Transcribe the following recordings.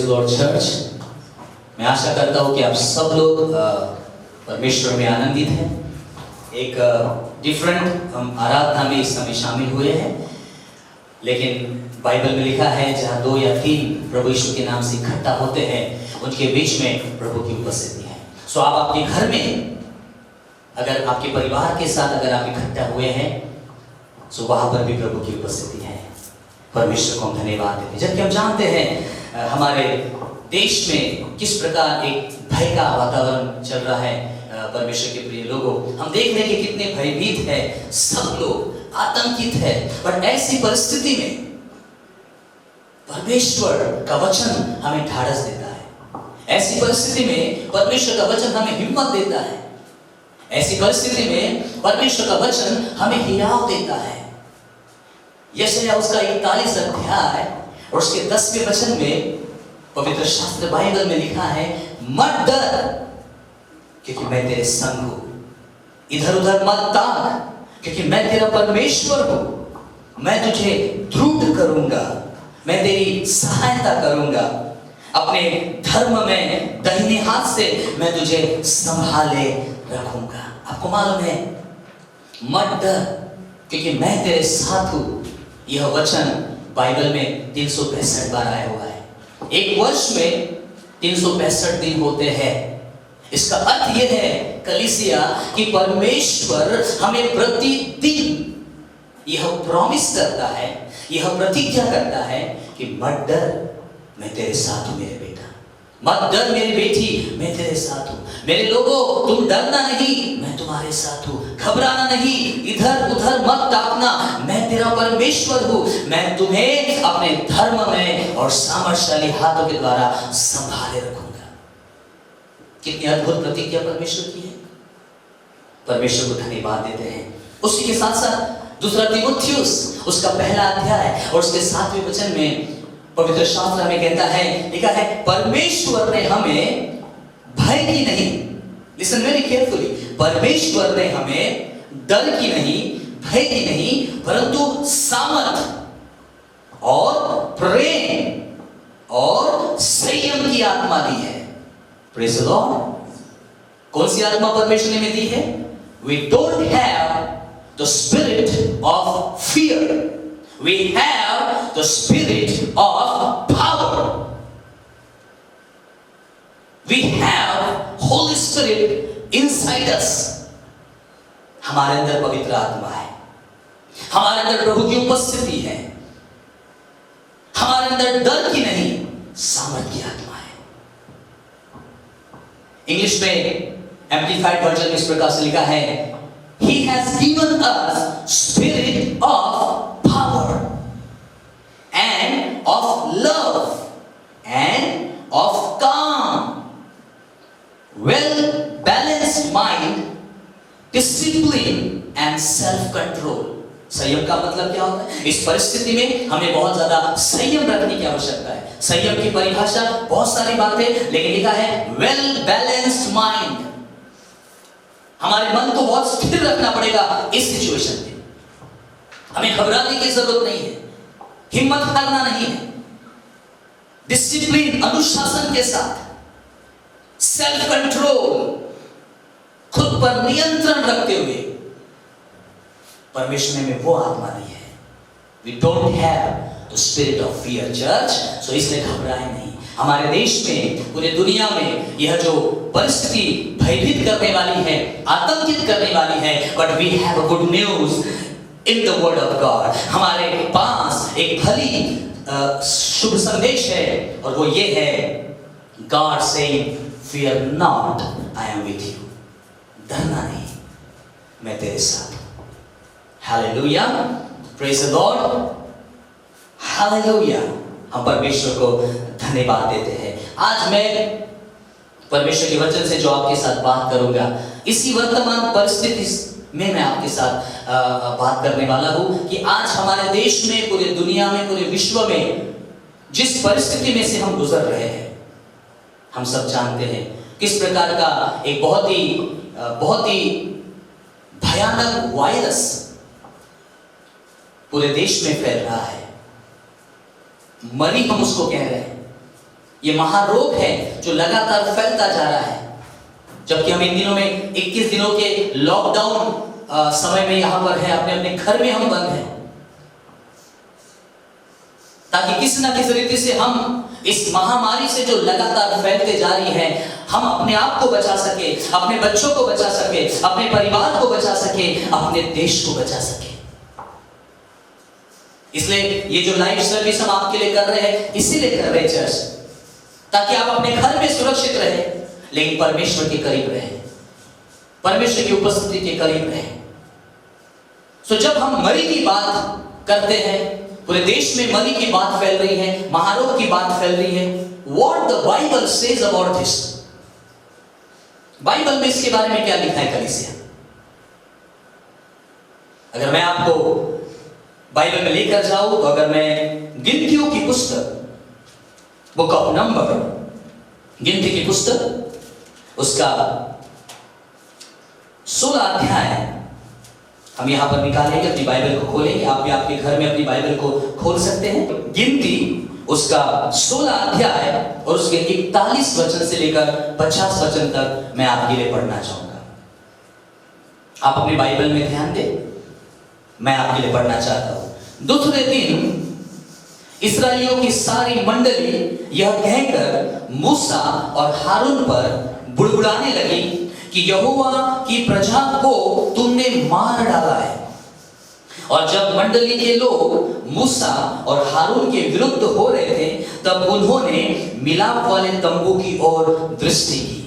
Lord church, मैं आशा करता हूँ कि आप सब लोग परमेश्वर में आनंदित हैं। एक डिफरेंट हम आराधना में इस समय शामिल हुए हैं, लेकिन बाइबल में लिखा है जहाँ 2 या 3 प्रभु यीशु के नाम से इकट्ठा होते हैं, उनके बीच में प्रभु की उपस्थिति है। सो आप आपके घर में, अगर आपके परिवार के साथ अगर आप इकट्ठा हुए हैं, सो वहाँ पर भी प्रभु की उपस्थिति है। परमेश्वर को हम धन्यवाद देते हैं। जबकि हम जानते हैं हमारे देश में किस प्रकार एक भय का वातावरण चल रहा है। परमेश्वर के प्रिय लोगों, हम देख रहे हैं कि कितने भयभीत है, सब लोग आतंकित है। बट ऐसी परिस्थिति में परमेश्वर का वचन हमें ढाढ़स देता है। ऐसी परिस्थिति में परमेश्वर का वचन हमें हिम्मत देता है। ऐसी परिस्थिति में परमेश्वर का वचन हमें हियाव देता है। यशायाह उसका 41 अध्याय और उसके 10वें वचन में पवित्र शास्त्र बाइबल में लिखा है, मत डर क्योंकि मैं तेरे संग हूं। इधर उधर मत ताक क्योंकि मैं तेरा परमेश्वर हूं। मैं तुझे दृढ़ करूंगा, मैं तेरी सहायता करूंगा। अपने धर्म में दाहिने हाथ से मैं तुझे संभाले रखूंगा। आपको मालूम है, मत डर क्योंकि मैं तेरे साथ हूं। यह वचन बाइबल में 365 बार आया हुआ है। एक वर्ष में 365 दिन होते हैं। इसका अर्थ यह है कलीसिया कि परमेश्वर हमें प्रतिदिन यह प्रॉमिस करता है, यह प्रतिज्ञा करता है कि मत डर, मैं तेरे साथ हूं मेरे बेटा। मत डर मेरी बेटी, मैं तेरे साथ हूं। मेरे लोगों, तुम डरना नहीं, मैं तुम्हारे साथ हूं। घबराना नहीं, इधर उधर मत ताकना, मैं तेरा परमेश्वर हूं। मैं तुम्हें अपने धर्म में और सामर्थ्यशाली हाथों के द्वारा संभाले रखूंगा। कितनी अद्भुत प्रतिज्ञा परमेश्वर की है। परमेश्वर को धन्यवाद देते हैं। उसी के साथ साथ दूसरा तीमुथियुस उसका 1 अध्याय और उसके 7वें वचन में पवित्र शास्त्र हमें कहता है, लिखा है, परमेश्वर ने हमें भय की नहीं, लिसन वेरी केयरफुली, परमेश्वर ने हमें डर की नहीं, भय की नहीं, परंतु सामर्थ और प्रेम और संयम की आत्मा दी है। Praise the Lord. कौन सी आत्मा परमेश्वर ने हमें दी है? We don't have the spirit of fear. We have the spirit of power. We have Holy Spirit inside us. हमारे अंदर पवित्र आत्मा है, हमारे अंदर प्रभु की उपस्थिति है, हमारे अंदर डर की नहीं, सामर्थ की आत्मा है। इंग्लिश में एम्प्लीफाइड वर्जन में इस प्रकार से लिखा है, He has given us spirit of power and of love and of calm, well balanced mind, discipline and self control. संयम का मतलब क्या होता है? इस परिस्थिति में हमें बहुत ज्यादा संयम रखने की आवश्यकता है। संयम की परिभाषा बहुत सारी बातें, लेकिन लिखा है वेल बैलेंस्ड माइंड। हमारे मन को बहुत स्थिर रखना पड़ेगा इस सिचुएशन में। हमें घबराने की जरूरत नहीं है, हिम्मत हारना नहीं है। डिसिप्लिन, अनुशासन के साथ, सेल्फ कंट्रोल, खुद पर नियंत्रण रखते हुए। परमेश्वर में वो आत्मा नहीं है। We don't have the spirit of fear, church. So इसलिए घबराए नहीं। हमारे देश में, पूरे दुनिया में यह जो परिस्थिति भयभीत करने वाली है, आतंकित करने वाली है, but we have a good news in the word of God. हमारे पास एक भली शुभ संदेश है और वो ये है, God saying, fear not, I am with you. डरना नहीं, मैं तेरे साथ हूं। Hallelujah, praise the Lord, Hallelujah। हम परमेश्वर को धन्यवाद देते हैं। आज मैं परमेश्वर के वचन से जो आपके साथ बात करूंगा, इसी वर्तमान परिस्थिति में मैं आपके साथ बात करने वाला हूं कि आज हमारे देश में, पूरे दुनिया में, पूरे विश्व में जिस परिस्थिति में से हम गुजर रहे हैं, हम सब जानते हैं किस प्रकार का एक बहुत ही भयानक वायरस पूरे देश में फैल रहा है। मरी हम उसको कह रहे हैं, ये महारोग है जो लगातार फैलता जा रहा है। जबकि हम इन दिनों में 21 दिनों के लॉकडाउन समय में यहां पर है, अपने अपने घर में हम बंद हैं, ताकि किसी ना किसी रीति से हम इस महामारी से जो लगातार फैलते जा रही है, हम अपने आप को बचा सके, अपने बच्चों को बचा सके, अपने परिवार को बचा सके, अपने देश को बचा सके। इसलिए ये जो लाइव सर्विस हम आपके लिए कर रहे हैं, इसीलिए कर रहे हैं चर्च, ताकि आप अपने घर में सुरक्षित रहे, लेकिन परमेश्वर के करीब रहे, परमेश्वर की उपस्थिति के करीब रहे। सो जब हम मरी की बात करते हैं, पूरे देश में मरी की बात फैल रही है, महारोग की बात फैल रही है, what the Bible says about this, Bible में इसके बारे में क्या लिखा है कलीसिया? अगर मैं आपको बाइबल में लेकर जाऊं, तो अगर मैं गिनतियों की पुस्तक, बुक ऑफ नंबर, गिनती की पुस्तक, उसका 16 अध्याय हम यहां पर निकालेंगे, अपनी बाइबल को खोलेंगे। आप भी आपके घर में अपनी बाइबल को खोल सकते हैं। गिनती उसका 16 अध्याय और उसके 41 वचन से लेकर 50 वचन तक मैं आपके लिए पढ़ना चाहूंगा। आप अपनी बाइबल में ध्यान दें, मैं आपके लिए पढ़ना चाहता हूं। दूसरे दिन इस्राएलियों की सारी मंडली यह कहकर मूसा और हारून पर बुड़बुड़ाने लगी कि यहोवा की प्रजा को तुमने मार डाला है। और जब मंडली के लोग मूसा और हारून के विरुद्ध हो रहे थे, तब उन्होंने मिलाप वाले तंबू की ओर दृष्टि की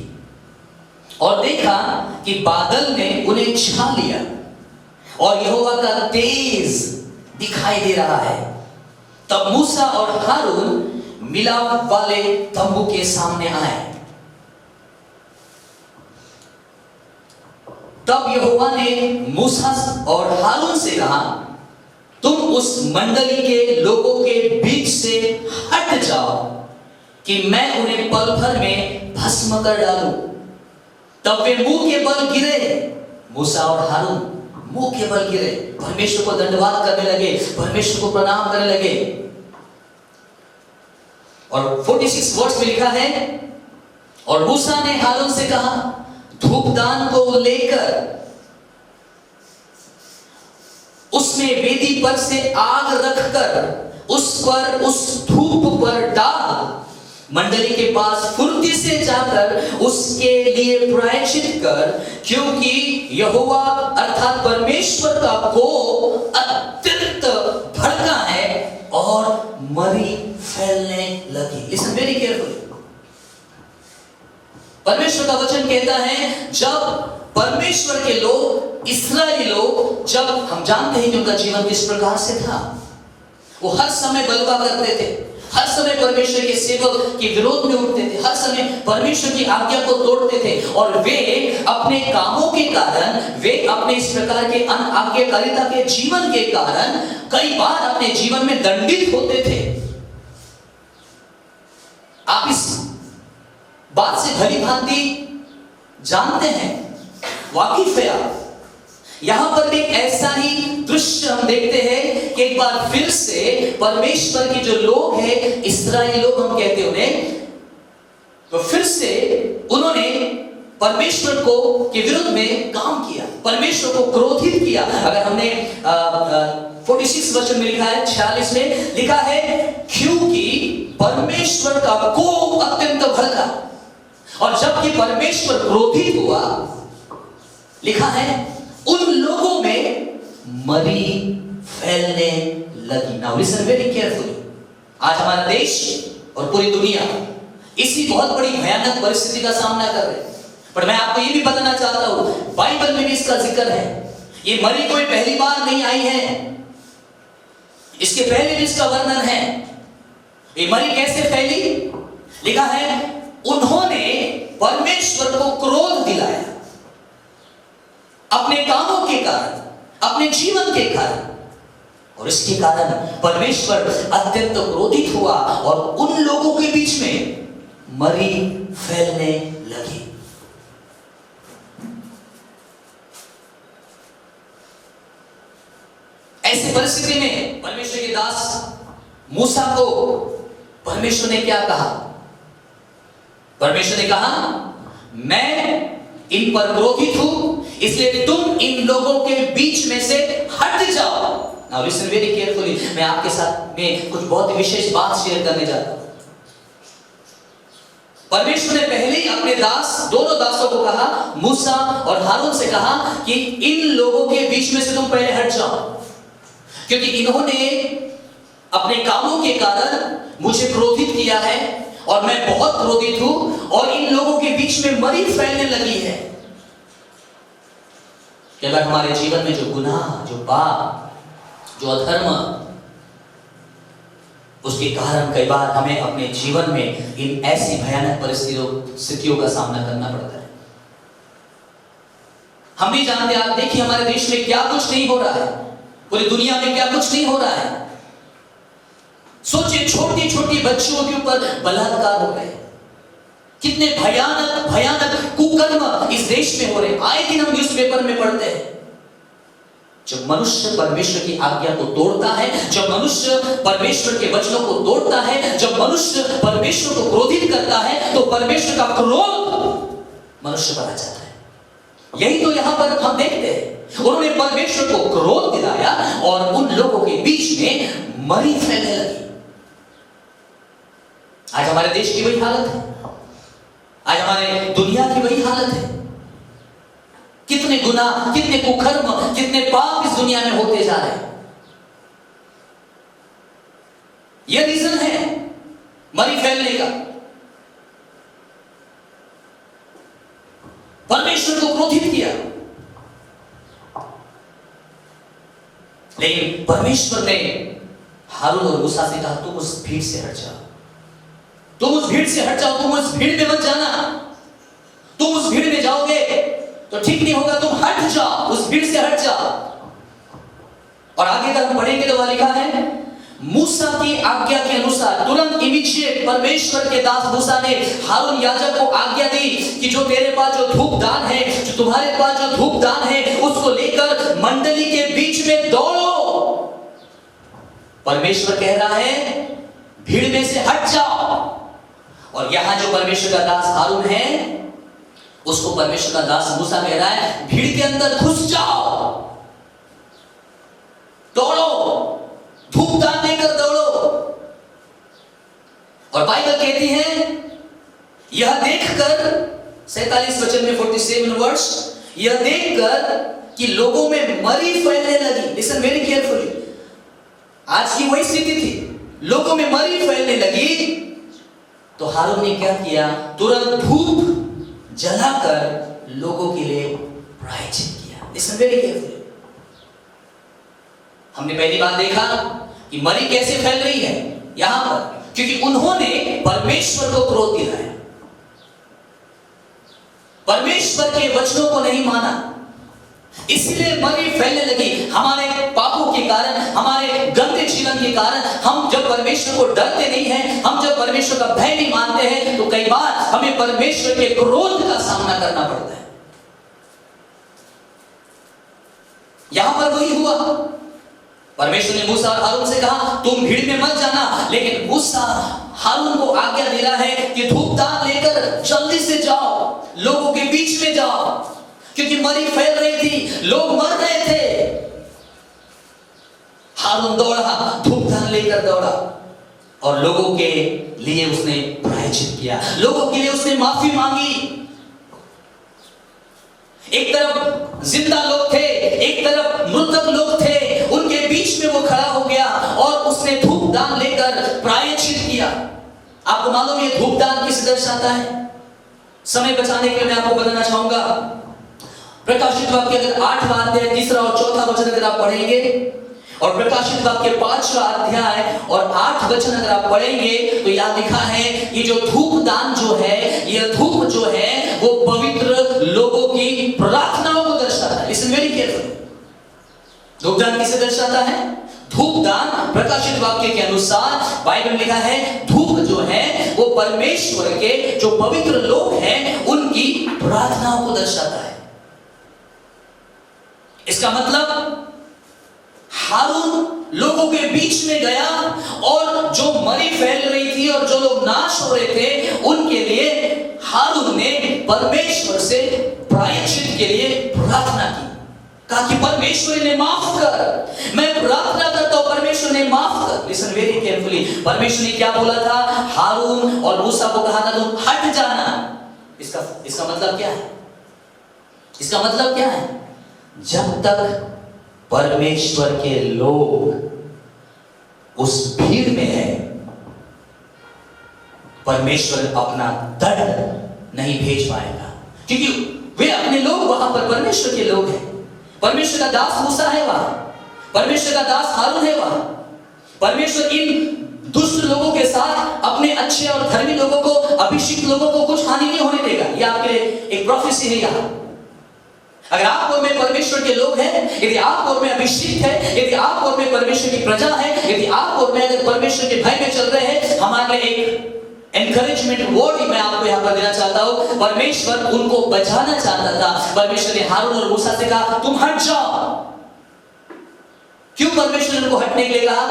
और देखा कि बादल ने उन्हें छा लिया और यहोवा का तेज दिखाई दे रहा है। तब मूसा और हारून मिलाप वाले तंबू के सामने आए। तब यहोवा ने मूसा और हारून से कहा, तुम उस मंडली के लोगों के बीच से हट जाओ कि मैं उन्हें पल भर में भस्म कर डालूं। तब वे मुंह के बल गिरे, मूसा और हारून मुंह के बल गिरे, परमेश्वर को दंडवात करने लगे, परमेश्वर को प्रणाम करने लगे। और 46 वर्ष में लिखा है, और मूसा ने हारून से कहा, धूपदान को लेकर उसमें वेदी पर से आग रखकर उस पर, उस धूप पर डाल, मंडली के पास फुर्ती से जाकर उसके लिए प्रायश्चित कर, क्योंकि यहोवा अर्थात परमेश्वर का कोप अत्यंत भड़का है और मरी फैलने लगी। Listen very carefully. परमेश्वर का वचन कहता है, जब परमेश्वर के लोग, इस्राएली लोग, जब हम जानते हैं कि उनका जीवन किस प्रकार से था, वो हर समय बलवा करते थे, हर समय परमेश्वर के सेवक के विरोध में उठते थे, हर समय परमेश्वर की आज्ञा को तोड़ते थे, और वे अपने कामों के कारण, वे अपने इस प्रकार के अनाज्ञाकारिता के जीवन के कारण कई बार अपने जीवन में दंडित होते थे। आप इस बात से भली भांति जानते हैं, वाकिफ है आप। यहां पर भी ऐसा ही दृश्य हम देखते हैं कि एक बार फिर से परमेश्वर के जो लोग हैं, इस्राएली लोग हम कहते हैं उन्हें, तो फिर से उन्होंने परमेश्वर को के विरुद्ध में काम किया, परमेश्वर को क्रोधित किया। अगर हमने 46 वचन में लिखा है, 46 में लिखा है, क्योंकि परमेश्वर का कोप अत्यंत भड़का। और जबकि परमेश्वर क्रोधित हुआ, लिखा है, उन लोगों में मरी फैलने लगी। Now listen very carefully. आज हमारा देश और पूरी दुनिया इसी बहुत बड़ी भयानक परिस्थिति का सामना कर रहे हैं। पर मैं आपको ये भी बताना चाहता हूं, बाइबल में भी इसका जिक्र है। ये मरी कोई पहली बार नहीं आई है, इसके पहले भी इसका वर्णन है। ये मरी कैसे फैली? लिखा है, उन्होंने परमेश्वर को क्रोध दिलाया अपने कामों के कारण, अपने जीवन के कारण, और इसके कारण परमेश्वर अत्यंत क्रोधित हुआ और उन लोगों के बीच में मरी फैलने लगी। ऐसी परिस्थिति में परमेश्वर के दास मूसा को परमेश्वर ने क्या कहा? परमेश्वर ने कहा मैं इन पर क्रोधित हूं, इसलिए तुम इन लोगों के बीच में से हट जाओ। नाउ लिसन वेरी केयरफुली, मैं आपके साथ में कुछ बहुत विशेष बात शेयर करने जाता हूं। परमेश्वर ने पहले ही अपने दोनों दासों को कहा, मूसा और हारून से कहा कि इन लोगों के बीच में से तुम पहले हट जाओ, क्योंकि इन्होंने अपने कामों के कारण मुझे क्रोधित किया है और मैं बहुत क्रोधित हूं और इन लोगों के बीच में मरी फैलने लगी है। कि अगर हमारे जीवन में जो गुनाह, जो पाप, जो अधर्म, उसके कारण कई बार हमें अपने जीवन में इन ऐसी भयानक परिस्थितियों का सामना करना पड़ता है। हम भी जानते हैं, आप देखिए हमारे देश में क्या कुछ नहीं हो रहा है, पूरी दुनिया में क्या कुछ नहीं हो रहा है। सोचिए, छोटी छोटी बच्चियों के ऊपर बलात्कार हो रहे, कितने भयानक भयानक कुकर्म इस देश में हो रहे। आए दिन हम न्यूज़पेपर में पढ़ते हैं। जब मनुष्य परमेश्वर की आज्ञा को तोड़ता है, जब मनुष्य परमेश्वर के वचनों को तोड़ता है, जब मनुष्य परमेश्वर को क्रोधित करता है, तो परमेश्वर का क्रोध मनुष्य पर आ जाता है। यही तो यहां पर हम देखते हैं। उन्होंने परमेश्वर को क्रोध दिलाया और उन लोगों के बीच में मरी फैलने लगी। आज हमारे देश की वही हालत है, आज हमारे दुनिया की वही हालत है। कितने गुनाह, कितने कुकर्म, कितने पाप इस दुनिया में होते जा रहे हैं। यह रीजन है मरी फैलने का। परमेश्वर को क्रोधित किया, लेकिन परमेश्वर ने हारून और मूसा से कहा तुम उस भीड़ से हट जाओ, तुम उस भीड़ से हट जाओ, तुम उस भीड़ में मत जाना। तुम उस भीड़ में जाओगे तो ठीक नहीं होगा, तुम हट जाओ, उस भीड़ से हट जाओ। और आगे अगर हम पढ़ेंगे तो वहां लिखा है, मूसा की आज्ञा के अनुसार तुरंत इमीडिएट परमेश्वर के दास मूसा ने हारून याजक को आज्ञा दी कि जो तेरे पास जो धूपदान है, जो तुम्हारे पास जो धूपदान है, उसको लेकर मंडली के बीच में दौड़ो। परमेश्वर कह रहा है भीड़ में से हट जाओ। और यहां जो परमेश्वर का दास हारून है, उसको परमेश्वर का दास मूसा कह रहा है भीड़ के अंदर घुस जाओ, दौड़ो, धूपदान लेकर दौड़ो। और बाइबल कहती है यह देखकर 47 वचन में 47 वर्ष, यह देखकर कि लोगों में मरी फैलने लगी। लिसन वेरी केयरफुली, आज की वही स्थिति थी, लोगों में मरी फैलने लगी। तो हारून ने क्या किया, तुरंत धूप जलाकर लोगों के लिए प्रायश्चित किया। Listen very carefully. हमने पहली बार देखा कि मरी कैसे फैल रही है यहां पर, क्योंकि उन्होंने परमेश्वर को क्रोध दिलाया, परमेश्वर के वचनों को नहीं माना, इसलिए मरी फैलने लगी। हमारे पापों के कारण, हमारे गंदे जीवन के कारण, हम जब परमेश्वर को डरते नहीं हैं, हम जब परमेश्वर का भय नहीं मानते हैं, तो कई बार हमें परमेश्वर के क्रोध का सामना करना पड़ता है। यहां पर वही हुआ। परमेश्वर ने मूसा और हारून से कहा तुम भीड़ में मत जाना, लेकिन मूसा हारून को आज्ञा दे रहा है कि धूपदान लेकर जल्दी से जाओ, लोगों के बीच में जाओ, क्योंकि मरी फैल रही थी, लोग मर रहे थे। हारून दौड़ा, धूपदान लेकर दौड़ा और लोगों के लिए उसने प्रायश्चित किया, लोगों के लिए उसने माफी मांगी। एक तरफ जिंदा लोग थे, एक तरफ मृतक लोग थे, उनके बीच में वो खड़ा हो गया और उसने धूपदान लेकर प्रायश्चित किया। आपको मालूम है धूपदान किस दर्शाता है? समय बचाने के लिए मैं आपको बताना चाहूंगा, प्रकाशित वाक्य अगर 8वां अध्याय 3 और 4 वचन अगर आप पढ़ेंगे, और प्रकाशित वाक्य 5वां अध्याय और 8 वचन अगर आप पढ़ेंगे, तो यहां लिखा है ये जो धूपदान जो है, यह धूप जो है वो पवित्र लोगों की प्रार्थनाओं को दर्शाता है। Listen very carefully. धूपदान किसे दर्शाता है? धूपदान प्रकाशित वाक्य के अनुसार बाइबल में लिखा है धूप जो है वो परमेश्वर के जो पवित्र लोग हैं उनकी प्रार्थनाओं को दर्शाता है। इसका मतलब हारून लोगों के बीच में गया और जो मरी फैल रही थी और जो लोग नाश हो रहे थे उनके लिए हारून ने परमेश्वर से प्रायश्चित के लिए प्रार्थना की, कहा कि परमेश्वर ने माफ कर, मैं प्रार्थना करता हूं परमेश्वर ने माफ कर। लिसन वेरी केयरफुली, परमेश्वर ने क्या बोला था? हारून और मूसा को कहा था तुम हट जाना। इसका मतलब क्या है? इसका मतलब क्या है? जब तक परमेश्वर के लोग उस भीड़ में है, परमेश्वर अपना दंड नहीं भेज पाएगा, क्योंकि वे अपने लोग वहां पर परमेश्वर के लोग हैं। परमेश्वर का दास मूसा है वहां, परमेश्वर का दास हारून है वहां। परमेश्वर इन दुष्ट लोगों के साथ अपने अच्छे और धर्मी लोगों को, अभिषिक्त लोगों को कुछ हानि नहीं होने देगा। यह आपके लिए एक प्रोफेसी है। यहां अगर आप और मैं परमेश्वर के लोग हैं, यदि आप और मैं अभिषिक्त है, यदि आप और मैं परमेश्वर की प्रजा है, यदि आप और मैं अगर परमेश्वर के भय में चल रहे हैं, हमारे लिए एक एनकरेजमेंट वर्ड मैं आपको यहां पर देना चाहता हूं। परमेश्वर उनको बचाना चाहता था। परमेश्वर ने हारून और मूसा से कहा तुम हट जाओ। क्यों परमेश्वर ने उनको हटने के लिए कहा?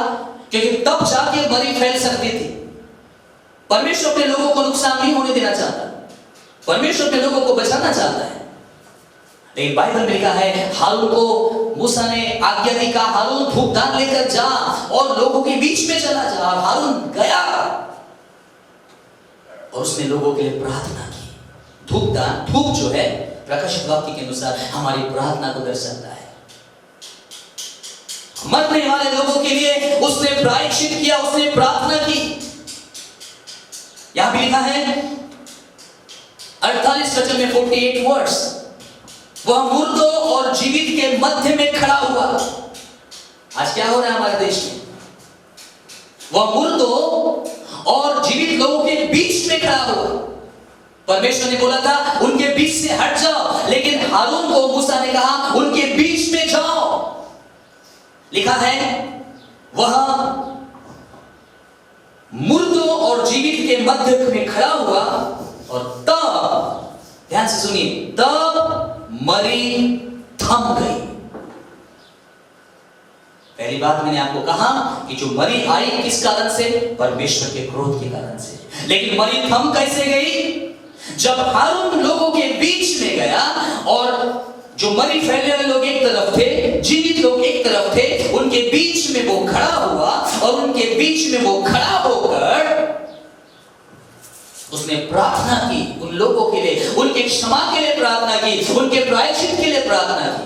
क्योंकि तब जाके मरी फैल सकती थी। परमेश्वर अपने लोगों को नुकसान नहीं होने देना चाहता, परमेश्वर अपने लोगों को बचाना चाहता है। लेकिन बाइबल में लिखा है हारून को मूसा ने आज्ञा दी, कहा हारून धूपदान लेकर जा और लोगों के बीच में चला जा। और हारून गया और उसने लोगों के लिए प्रार्थना की। धूपदान, धूप जो है प्रकाशित वाक्य के अनुसार हमारी प्रार्थना को दर्शाता है। मरने वाले लोगों के लिए उसने प्रायश्चित किया, उसने प्रार्थना की। यहां भी लिखा है 48 वचन में 48 वर्ड्स, वह मुर्दों और जीवित के मध्य में खड़ा हुआ। आज क्या हो रहा है हमारे देश में? वह मुर्दों और जीवित लोगों के बीच में खड़ा हुआ। परमेश्वर ने बोला था उनके बीच से हट जाओ, लेकिन हारून को मूसा ने कहा उनके बीच में जाओ। लिखा है वह मुर्दों और जीवित के मध्य में खड़ा हुआ और तब, ध्यान से सुनिए, तब मरी थम गई। पहली बात मैंने आपको कहा कि जो मरी आई किस कारण से? परमेश्वर के क्रोध के कारण से। लेकिन मरी थम कैसे गई? जब हारून लोगों के बीच में गया और जो मरी फैलने वाले लोग एक तरफ थे, जीवित लोग एक तरफ थे, उनके बीच में वो खड़ा हुआ और उनके बीच में वो खड़ा होकर उसने प्रार्थना की उन लोगों के लिए, उनके क्षमा के लिए प्रार्थना की, उनके प्रायश्चित के लिए प्रार्थना की।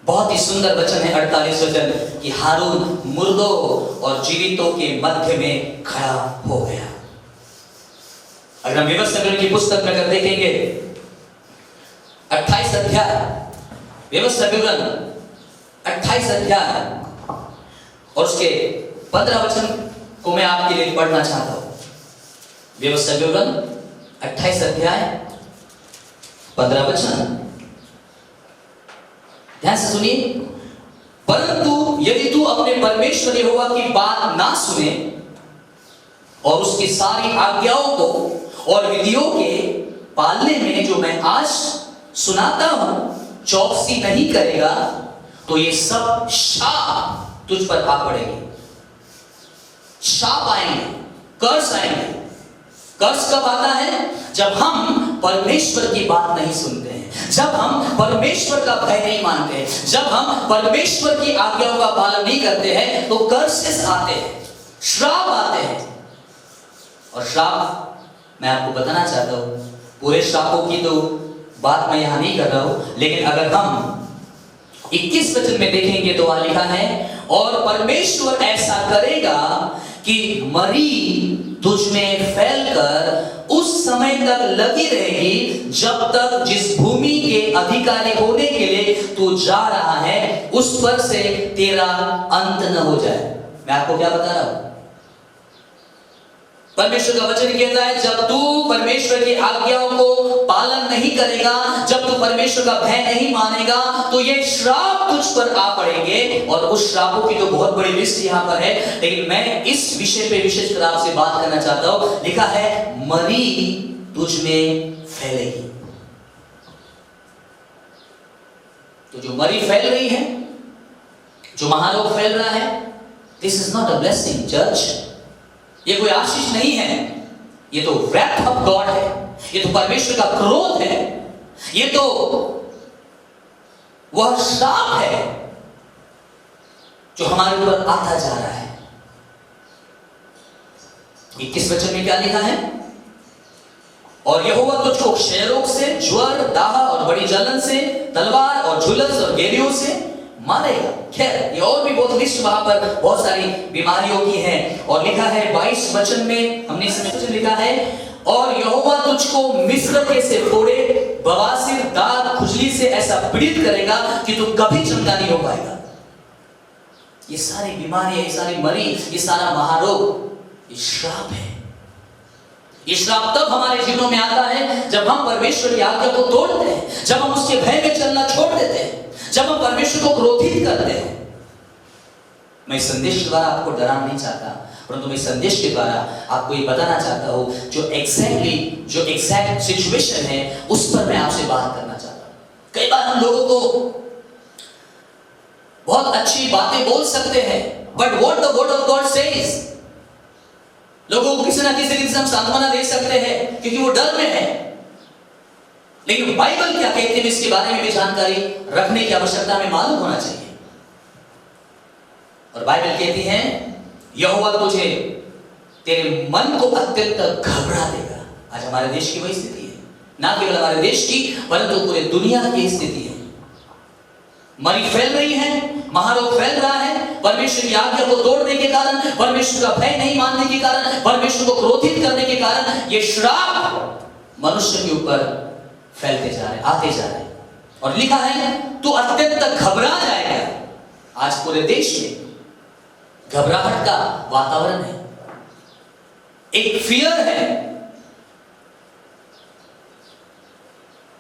बहुत ही सुंदर वचन है 48 वचन कि हारून मुर्दों और जीवितों के मध्य में खड़ा हो गया। अगर हम व्यवस्था विवरण की पुस्तक में अगर देखेंगे 28 अध्याय, व्यवस्था विवरण 28 अध्याय और उसके 15 वचन को मैं आपके लिए पढ़ना चाहता हूं। व्यवस्था विवरण 28 अध्याय 15 वचन, ध्यान से सुनिए। परंतु यदि तू अपने परमेश्वर यहोवा की बात ना सुने और उसकी सारी आज्ञाओं को और विधियों के पालने में जो मैं आज सुनाता हूं चौकसी नहीं करेगा, तो ये सब शाप तुझ पर आ पड़ेंगे। शाप आएंगे, कर्ज आएंगे। कर्ज कब आता है? जब हम परमेश्वर की बात नहीं सुनते हैं, जब हम परमेश्वर का भय नहीं मानते हैं, जब हम परमेश्वर की आज्ञाओं का पालन नहीं करते हैं, तो कर्सेस आते हैं, श्राप आते हैं। और श्राप मैं आपको बताना चाहता हूं, पूरे श्रापों की तो बात मैं यहां नहीं कर रहा हूं, लेकिन अगर हम 21 वचन में देखेंगे तो वहां लिखा है और परमेश्वर ऐसा करेगा कि मरी तुझ में फैलकर उस समय तक लगी रहेगी जब तक जिस भूमि के अधिकारी होने के लिए तू जा रहा है उस पर से तेरा अंत न हो जाए। मैं आपको क्या बता रहा हूं? परमेश्वर का वचन कहता है जब तू परमेश्वर की आज्ञाओं को पालन नहीं करेगा, जब तू परमेश्वर का भय नहीं मानेगा, तो ये श्राप तुझ पर आ पड़ेंगे। और उस श्रापों की तो बहुत बड़ी लिस्ट यहां पर है, लेकिन मैं इस विषय पे विशेषकर आपसे बात करना चाहता हूं। लिखा है मरी तुझ में फैलेगी। तो जो मरी फैल रही है, जो महारोग फैल रहा है, this is not a blessing church, ये कोई आशीष नहीं है, ये तो wrath of God है, ये तो परमेश्वर का क्रोध है, ये तो वह श्राप है जो हमारे ऊपर आता जा रहा है। 21 वचन में क्या लिखा है? और यहोवा तुझको क्षय रोग से, ज्वर, दाह और बड़ी जलन से, तलवार और झुलस और गेरियों से मारेगा। खैर ये और भी बहुत लिस्ट वहां पर बहुत सारी बीमारियों की है। और लिखा है 22 वचन में, हमने इसमें लिखा है, और यहोवा तुझको मिस्र के से फोड़े, बवासीर, दाग, खुजली से ऐसा पीड़ित करेगा कि तू कभी चंगा नहीं हो पाएगा। ये सारी बीमारियां, ये सारी मरीज, ये सारा महारोग, ये श्राप है। ये श्राप तब हमारे जीवनों में आता है जब हम परमेश्वर की आज्ञा को तोड़ते हैं, जब हम उसके भय में चलना छोड़ देते हैं, जब हम परमेश्वर को क्रोधित करते हैं। मैं इस संदेश के द्वारा आपको डराना नहीं चाहता, परंतु मैं इस संदेश के द्वारा आपको ये बताना चाहता हूं जो एग्जैक्ट सिचुएशन है उस पर मैं आपसे बात करना चाहता हूं। कई बार हम लोगों को बहुत अच्छी बातें बोल सकते हैं, but what the word of God says, लोगों को किसी ना किसी रीति से हम सांत्वना दे सकते हैं क्योंकि वो डर में है, लेकिन बाइबल क्या कहती है इसके बारे में भी जानकारी रखने की आवश्यकता हमें मालूम होना चाहिए। और बाइबल कहती है यहोवा तुझे तेरे मन को अत्यंत घबरा देगा। आज हमारे देश की वही स्थिति है, ना केवल हमारे देश की परंतु पूरे दुनिया की स्थिति है। मरी फैल रही है, महारोग फैल रहा है, परमेश्वर की आज्ञा को तोड़ने के कारण, परमेश्वर का भय नहीं मानने के कारण, परमेश्वर को क्रोधित करने के कारण ये श्राप मनुष्य के ऊपर फैलते जा रहे, आते जा रहे। और लिखा है तू अत्यंत घबरा जाएगा। आज पूरे देश में घबराहट का वातावरण है, एक फियर है।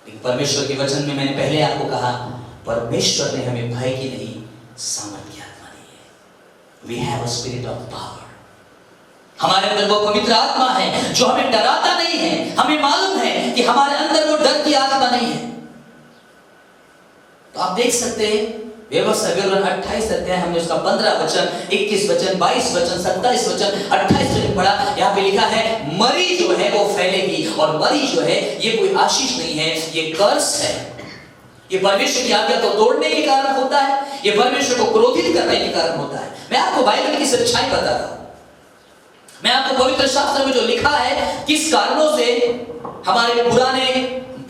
लेकिन परमेश्वर के वचन में मैंने पहले आपको कहा, परमेश्वर ने हमें भय की नहीं सामर्थ की आत्मा दी है। We have a spirit of power। हमारे अंदर वो पवित्र आत्मा है जो हमें डराता नहीं है। हमें मालूम है कि हमारे अंदर वो डर की आत्मा नहीं है। तो आप देख सकते हैं व्यवस्था विवरण 28 अध्याय, हमने उसका 15 वचन, 21 वचन, 22 वचन, 27 वचन, 28 वचन पढ़ा। यहाँ पे लिखा है मरी जो है वो फैलेगी, और मरी जो है ये कोई आशीष नहीं है, ये कर्स है। ये परमेश्वर की आज्ञा को तोड़ने के कारण होता है, ये परमेश्वर को क्रोधित करने के कारण होता है। मैं आपको बाइबल की सच्चाई बता रहा हूं, मैं आपको पवित्र शास्त्र में जो लिखा है किस कारणों से हमारे पुराने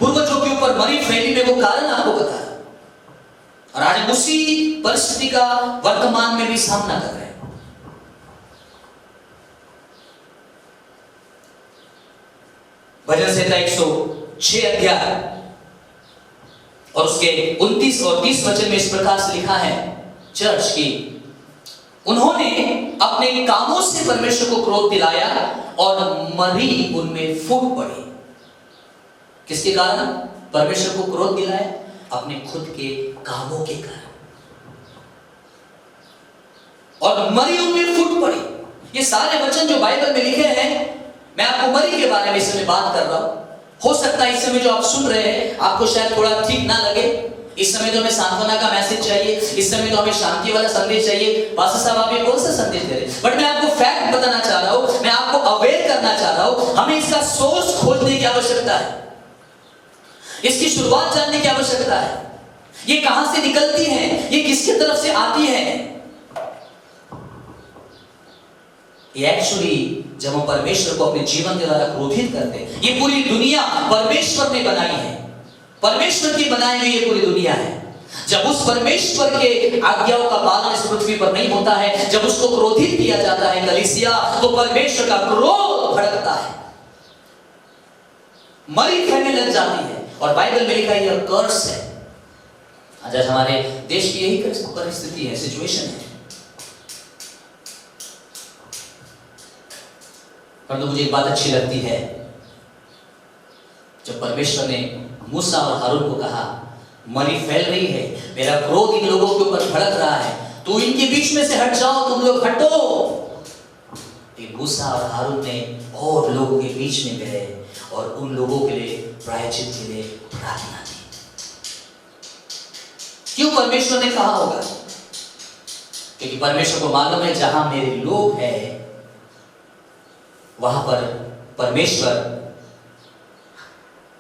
पूर्वजों के ऊपर मरी फैली, में वो कारण आपको बता रहा हूं। और आज हम उसी परिस्थिति का वर्तमान में भी सामना कर रहे हैं। भजन संहिता 106 अध्याय और उसके 29 और 30 वचन में इस प्रकार से लिखा है चर्च की, उन्होंने अपने कामों से परमेश्वर को क्रोध दिलाया और मरी उनमें फूट पड़ी। किसके कारण परमेश्वर को क्रोध दिलाया? अपने खुद के कामों के कारण, और मरी उनमें फूट पड़ी। ये सारे वचन जो बाइबल में लिखे हैं, मैं आपको मरी के बारे में इस समय बात कर रहा हूं। हो सकता है इस समय जो आप सुन रहे हैं आपको शायद थोड़ा ठीक ना लगे। इस समय तो हमें सांत्वना का मैसेज चाहिए, इस समय तो हमें शांति वाला संदेश चाहिए। पास्टर साहब आप ये कौन सा संदेश दे रहे हैं? बट मैं आपको फैक्ट बताना चाह रहा हूं, मैं आपको अवेयर करना चाह रहा हूं। हमें इसका सोर्स खोजने की आवश्यकता है, इसकी शुरुआत जानने की आवश्यकता है। ये कहां से निकलती है, ये किसकी तरफ से आती है। ये एक्चुअली जब हम परमेश्वर को अपने जीवन के द्वारा क्रोधित करते हैं, ये पूरी दुनिया परमेश्वर ने बनाई है, परमेश्वर की बनाई हुई ये पूरी दुनिया है। जब उस परमेश्वर के आज्ञाओं का पालन इस पृथ्वी पर नहीं होता है, जब उसको क्रोधित किया जाता है कलीसिया, तो परमेश्वर का क्रोध भड़कता है, मरी फैलने लग जाती है। और बाइबल में लिखा यह कर्स है। आज हमारे देश की यही परिस्थिति है, सिचुएशन है। परंतु मुझे एक बात अच्छी लगती है, जब परमेश्वर ने मूसा और हारून को कहा मरी फैल रही है, मेरा क्रोध इन लोगों के ऊपर भड़क रहा है, तो इनके बीच में से हट जाओ, तुम लोग हटो। मूसा और हारून ने और लोगों के बीच में गए और उन लोगों के लिए प्रायश्चित के लिए प्रार्थना की। क्यों परमेश्वर ने कहा होगा? क्योंकि परमेश्वर को मालूम है जहां मेरे लोग हैं वहां पर परमेश्वर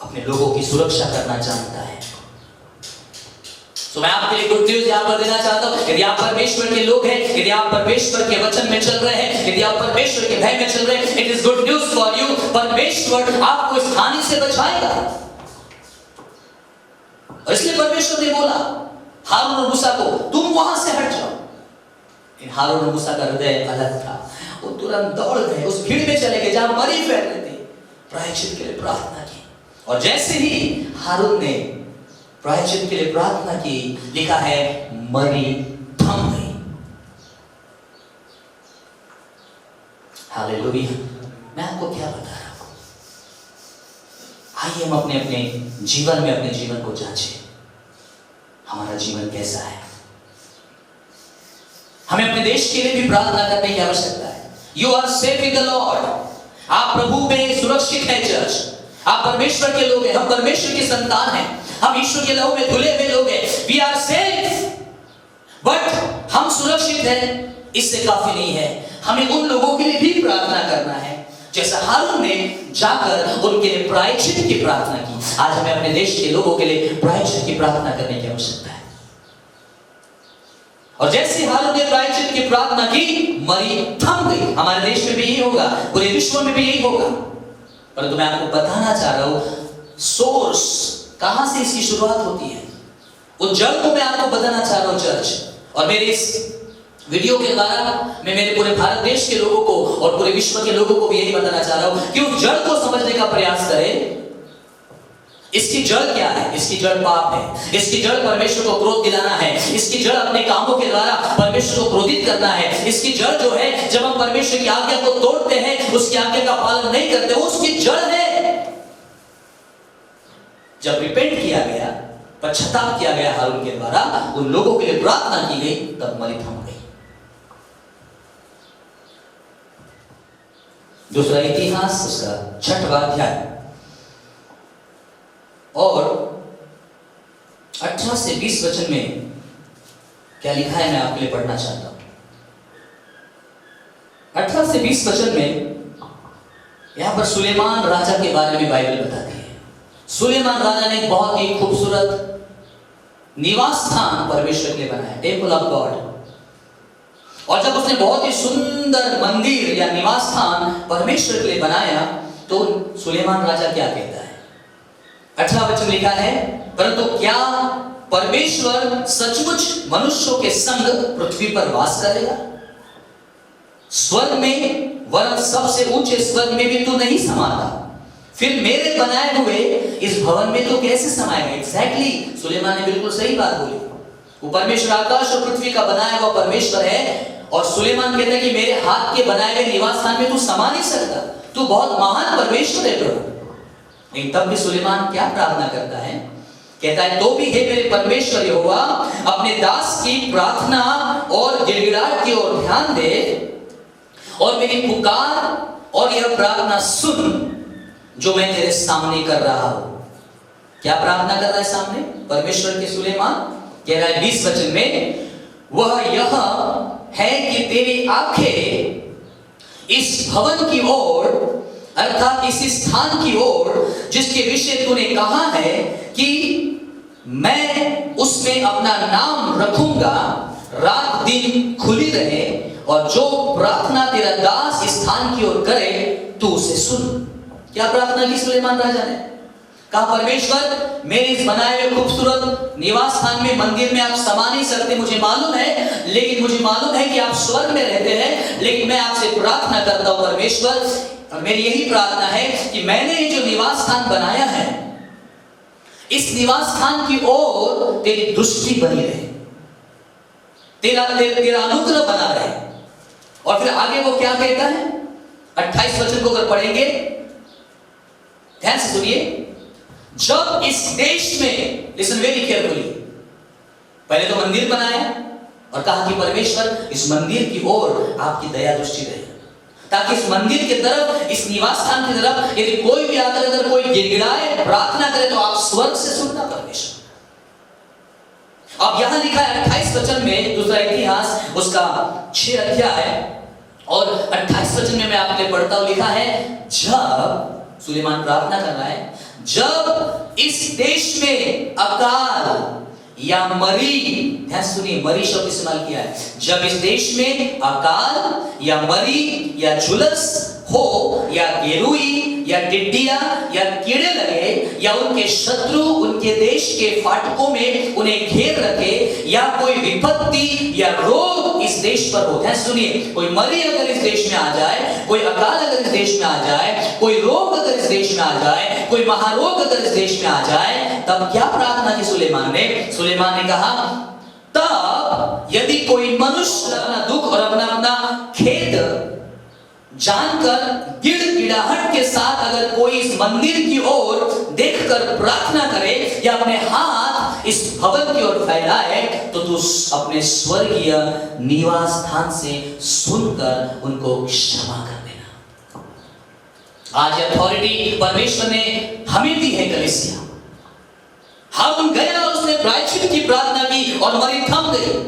अपने लोगों की सुरक्षा करना जानता है। तो मैं आपके लिए गुड न्यूज यहां पर देना चाहता हूं, यदि आप परमेश्वर के लोग हैं, यदि आप परमेश्वर के वचन में चल रहे हैं, यदि आप परमेश्वर के भय में चल रहे हैं, it is good news for you. परमेश्वर आपको इस हानि से बचाएगा। और इसलिए परमेश्वर ने बोला हारून और मूसा को, तुम वहां से हट जाओ। इन हारून और मूसा का हृदय अलग था। वो तुरंत दौड़ गए, उस भीड़ में चले गए जहां मरी फैल रही थी, प्रायश्चित के लिए प्रार्थना की। और जैसे ही हारून ने प्रायश्चित के लिए प्रार्थना की, लिखा है मरी थम गई। हालेलुया। मैं आपको क्या बता रहा हूं, आइए हम अपने अपने जीवन में अपने जीवन को जांचें। हमारा जीवन कैसा है? हमें अपने देश के लिए भी प्रार्थना करने की आवश्यकता है। You are safe in the Lord. आप प्रभु में सुरक्षित हैं चर्च। आप परमेश्वर के लोग हैं, हम परमेश्वर की संतान हैं, हम ईश्वर के लहू में धुले हुए लोग हैं। We are safe. बट हम सुरक्षित हैं, इससे काफी नहीं है। हमें उन लोगों के लिए भी प्रार्थना करना है जैसा हारून ने जाकर उनके लिए प्रायश्चित की प्रार्थना की। आज हमें अपने देश के लोगों के लिए प्रायश्चित की प्रार्थना करने की आवश्यकता है। और जैसे हारून ने प्रायश्चित की प्रार्थना की, मरी थम गई। हमारे देश में भी यही होगा, पूरे विश्व में भी यही होगा। परंतु मैं आपको बताना चाह रहा हूं सोर्स कहां से इसकी शुरुआत होती है, उस जड़ को मैं आपको बताना चाह रहा हूं चर्च। और मेरे इस वीडियो के द्वारा मैं मेरे पूरे भारत देश के लोगों को और पूरे विश्व के लोगों को भी यही बताना चाह रहा हूं कि उस जड़ को समझने का प्रयास करें। इसकी जड़ क्या है? इसकी जड़ पाप है। इसकी जड़ परमेश्वर को क्रोध दिलाना है। इसकी जड़ अपने कामों के द्वारा परमेश्वर को क्रोधित करना है। इसकी जड़ जो है, जब हम परमेश्वर की आज्ञा को तोड़ते हैं, उसकी आज्ञा का पालन नहीं करते, उसकी जड़ है। जब रिपेंट किया गया, पश्चाताप किया गया हारून के द्वारा, उन लोगों के लिए प्रार्थना की गई, तब मरी थम गई। दूसरा इतिहास उसका 6वां अध्याय और 18 से 20 वचन में क्या लिखा है, मैं आपके लिए पढ़ना चाहता हूं। 18 से 20 वचन में यहां पर सुलेमान राजा के बारे में बाइबल बताती है। सुलेमान राजा ने एक बहुत ही खूबसूरत निवास स्थान परमेश्वर के लिए बनाया, टेम्पल ऑफ गॉड। और जब उसने बहुत ही सुंदर मंदिर या निवास स्थान परमेश्वर के लिए बनाया, तो सुलेमान राजा क्या कहता है? 18 वचन लिखा है, परंतु क्या परमेश्वर सचमुच मनुष्यों के संग पृथ्वी पर वास करेगा? स्वर्ग में, वरन सबसे ऊंचे स्वर्ग में भी तू नहीं समाता, फिर मेरे बनाए हुए इस भवन में तो कैसे समाएगा? एग्जैक्टली सुलेमान ने बिल्कुल सही बात बोली। वो परमेश्वर आकाश और पृथ्वी का बनाया हुआ परमेश्वर है, और सुलेमान कहता है कि मेरे हाथ के बनाए हुए निवास स्थान में तू समा नहीं सकता, तू बहुत महान परमेश्वर है प्रभु। लेकिन तब भी सुलेमान क्या प्रार्थना करता है? कहता है, तो भी हे मेरे परमेश्वर यहोवा, अपने दास की प्रार्थना और गिड़गिड़ाहट की ओर ध्यान दे और मेरी पुकार और यह प्रार्थना सुन जो मैं तेरे सामने कर रहा हूं। क्या प्रार्थना कर रहा है सामने परमेश्वर के सुलेमान? कह रहा है 20 वचन में, वह यह है कि तेरी आंखें इस भवन की ओर, अर्थात इस स्थान की ओर जिसके विषय तूने कहा है कि मैं उसमें अपना नाम रखूंगा, रात दिन खुली रहे, और जो प्रार्थना तेरा दास इस स्थान की ओर करे तू उसे सुन। क्या प्रार्थना की सुलेमान राजा ने? कहा, परमेश्वर मेरे इस बनाए हुए खूबसूरत निवास स्थान में, मंदिर में आप समा नहीं सकते, मुझे मालूम है, लेकिन मुझे मालूम है कि आप स्वर्ग में रहते हैं। लेकिन मैं आपसे प्रार्थना करता हूं परमेश्वर, और मेरी यही प्रार्थना है कि मैंने ये जो निवास स्थान बनाया है, इस निवास स्थान की ओर तेरी दृष्टि बनी रहे, तेरा अनुग्रह बना रहे। और फिर आगे वो क्या कहता है? 28 वचन को अगर पढ़ेंगे, ध्यान से सुनिए। जब इस देश में, लिसन वेरी केयरफुली, पहले तो मंदिर बनाया और कहा कि परमेश्वर इस मंदिर की ओर आपकी दया दृष्टि रहे, ताकि इस मंदिर की तरफ, इस निवास स्थान की तरफ यदि कोई भी आकर अगर कोई गिड़गिड़ाए, प्रार्थना करे, तो आप स्वर्ग से सुनना परमेश्वर। अब यहां लिखा है 28 वचन में, दूसरा इतिहास उसका 6 अध्याय और 28 वचन में मैं आपके लिए पढ़ता हूं। लिखा है, जब सुलेमान प्रार्थना कर रहा है, जब इस देश में अकाल या मरी, ध्यान सुनिए, मरी शब्द इस्तेमाल किया है, जब इस देश में अकाल या मरी या झुलस हो या गेरुई या टिड्डिया या कीड़े लगे या उनके शत्रु उनके देश के फाटकों में उन्हें घेर रखे या कोई विपत्ति या रोग इस देश पर हो। ध्यान सुनिए, कोई मरी अगर इस देश में आ जाए, कोई अकाल अगर इस देश में आ जाए, कोई रोग अगर इस देश में आ जाए, कोई महारोग अगर इस देश में आ जाए, तब क्या प्रार्थना की सुलेमान ने? सुलेमान ने कहा, तब यदि कोई मनुष्य अपना दुख और अपना अपना खेद जानकर गिड़गिड़ाहट के साथ अगर कोई इस मंदिर की ओर देखकर प्रार्थना करे या अपने हाथ इस भवन की ओर फैलाए, तो तू अपने स्वर्गीय निवास स्थान से सुनकर उनको क्षमा कर देना। आज अथॉरिटी परमेश्वर ने हमें दी है कलीसिया। हम गया, उसने प्रायश्चित की प्रार्थना की और मरी थम गई।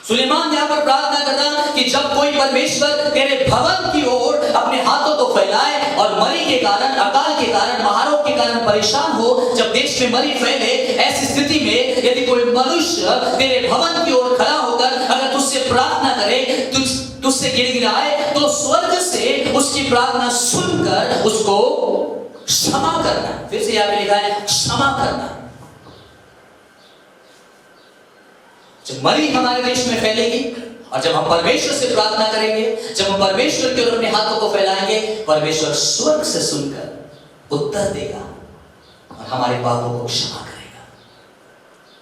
सुलेमान यहां पर प्रार्थना कर रहा कि जब कोई परमेश्वर तेरे भवन की ओर अपने हाथों को फैलाए और मरी के कारण, अकाल के कारण, महारोग के कारण परेशान हो, जब देश में मरी फैले, ऐसी स्थिति में यदि कोई मनुष्य तेरे भवन की ओर खड़ा होकर अगर तुझसे प्रार्थना करे, तुझसे गिड़गिड़ाए, तो स्वर्ग से उसकी प्रार्थना सुनकर उसको क्षमा करना। फिर से यहां पे लिखा है क्षमा करना। जब मरी हमारे देश में फैलेगी और जब हम परमेश्वर से प्रार्थना करेंगे, जब हम परमेश्वर की ओर अपने हाथों को फैलाएंगे, परमेश्वर स्वर्ग से सुनकर उत्तर देगा और हमारे पापों को क्षमा करेगा,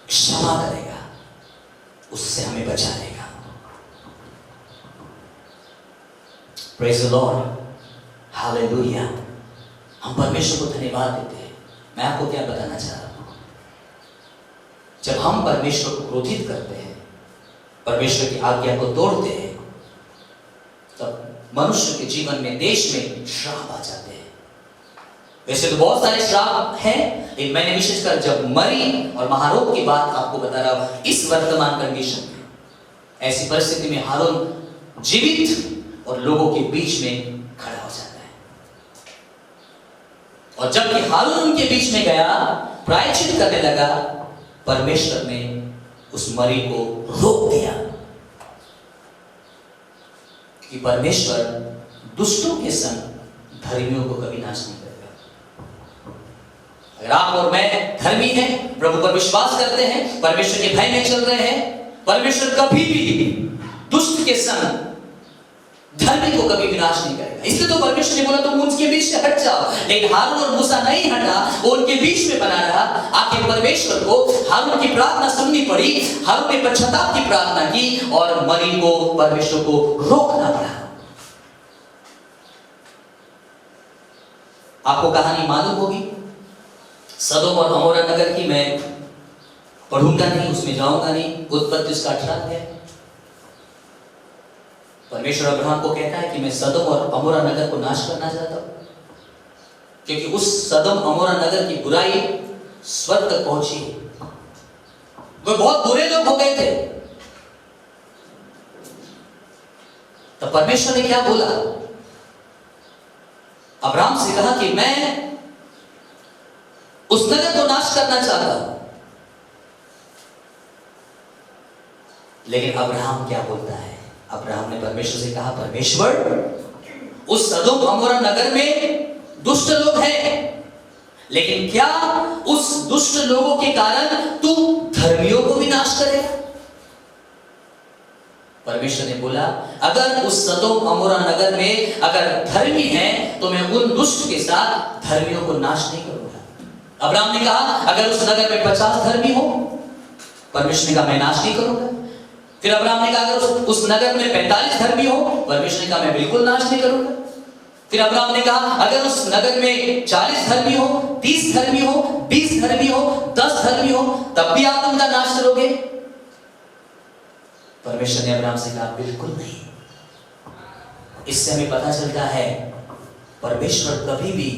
क्षमा करेगा, उससे हमें बचा लेगा। Praise the Lord, hallelujah. हम परमेश्वर को धन्यवाद देते हैं। मैं आपको क्या बताना चाह रहा हूं, जब हम परमेश्वर को क्रोधित करते हैं, परमेश्वर की आज्ञा को तोड़ते हैं, तब मनुष्य के जीवन में, देश में श्राप आ जाते हैं। वैसे तो बहुत सारे श्राप हैं, लेकिन मैंने विशेषकर जब मरी और महारोग की बात आपको बता रहा हूं, इस वर्तमान कंडीशन में, ऐसी परिस्थिति में हारून जीवित और लोगों के बीच में खड़ा हो जाता है। और जबकि हारून उनके बीच में गया, प्रायश्चित करने लगा, परमेश्वर ने उस मरी को रोक दिया कि परमेश्वर दुष्टों के संग धर्मियों को कभी नाश नहीं करेगा। अगर आप और मैं धर्मी हैं, प्रभु पर विश्वास करते हैं, परमेश्वर के भय में चल रहे हैं, परमेश्वर कभी भी दुष्ट के संग धर्मी को कभी विनाश नहीं करेगा। इसलिए तो परमेश्वर ने बोला तुम उनके बीच से हट जाओ, लेकिन हारून और मूसा नहीं हटा, वो उनके बीच में बना रहा। आखिर परमेश्वर को हारून की प्रार्थना सुननी पड़ी, हारून ने पश्चाताप की प्रार्थना की और मरी को, परमेश्वर को रोकना पड़ा। आपको कहानी मालूम होगी सदोम और अमोरा नगर की। मैं पढ़ूंगा नहीं, उसमें जाऊंगा नहीं। उत्पत्ति उसका 18 है। परमेश्वर अब्राहम को कहता है कि मैं सदोम और अमोरा नगर को नाश करना चाहता हूं, क्योंकि उस सदोम अमोरा नगर की बुराई स्वर्ग तक पहुंची। वो बहुत बुरे लोग हो गए थे। तो परमेश्वर ने क्या बोला? अब्राहम से कहा कि मैं उस नगर को नाश करना चाहता हूं। लेकिन अब्राहम क्या बोलता है? अब्राहम ने परमेश्वर से कहा, परमेश्वर, उस सदोम अमोरा नगर में दुष्ट लोग हैं, लेकिन क्या उस दुष्ट लोगों के कारण तू धर्मियों को भी नाश करेगा? परमेश्वर ने बोला, अगर उस सदोम अमोरा नगर में अगर धर्मी हैं, तो मैं उन दुष्ट के साथ धर्मियों को नाश नहीं करूंगा। अब्राहम ने कहा, अगर उस नगर में 50 धर्मी हो, परमेश्वर ने कहा मैं नाश नहीं करूंगा। फिर अब्राहम ने कहा अगर उस नगर में 45 धर्मी हो, परमेश्वर ने कहा मैं बिल्कुल नाश नहीं करूंगा। फिर अब्राहम ने कहा अगर उस नगर में 40 धर्मी हो, 30 धर्मी हो, 20 धर्मी हो, 10 धर्मी हो, तब भी आप उनका नाश करोगे? परमेश्वर ने अब्राहम से कहा बिल्कुल नहीं। इससे हमें पता चलता है परमेश्वर कभी भी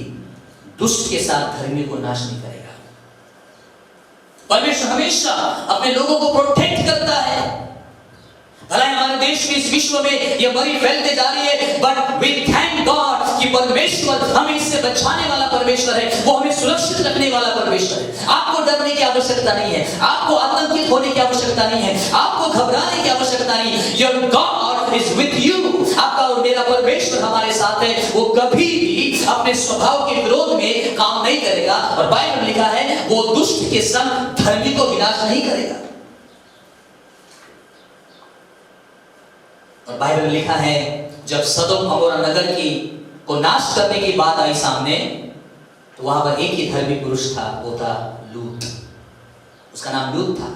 दुष्ट के साथ धर्मी को नाश नहीं करेगा। परमेश्वर हमेशा अपने लोगों को प्रोटेक्ट करता है। भला हमारे देश में, इस विश्व में ये मरी फैलते जा रही है, बट वी थैंक गॉड कि परमेश्वर हमें इससे बचाने वाला परमेश्वर है, वो हमें सुरक्षित रखने वाला परमेश्वर है। आपको डरने की आवश्यकता नहीं है, आपको आतंकित होने की आवश्यकता नहीं है, आपको घबराने की आवश्यकता नहीं है। Your God is with you. आपका और मेरा परमेश्वर हमारे साथ है, वो कभी भी अपने स्वभाव के विरोध में काम नहीं करेगा। और बाइबल में लिखा है वो दुष्ट के संग धर्मी को विनाश नहीं करेगा। और बाइबल में लिखा है जब सदोम अमोरा नगर की को नाश करने की बात आई सामने, तो वहां पर एक ही धर्मी पुरुष था, वो था लूत। उसका नाम लूत था।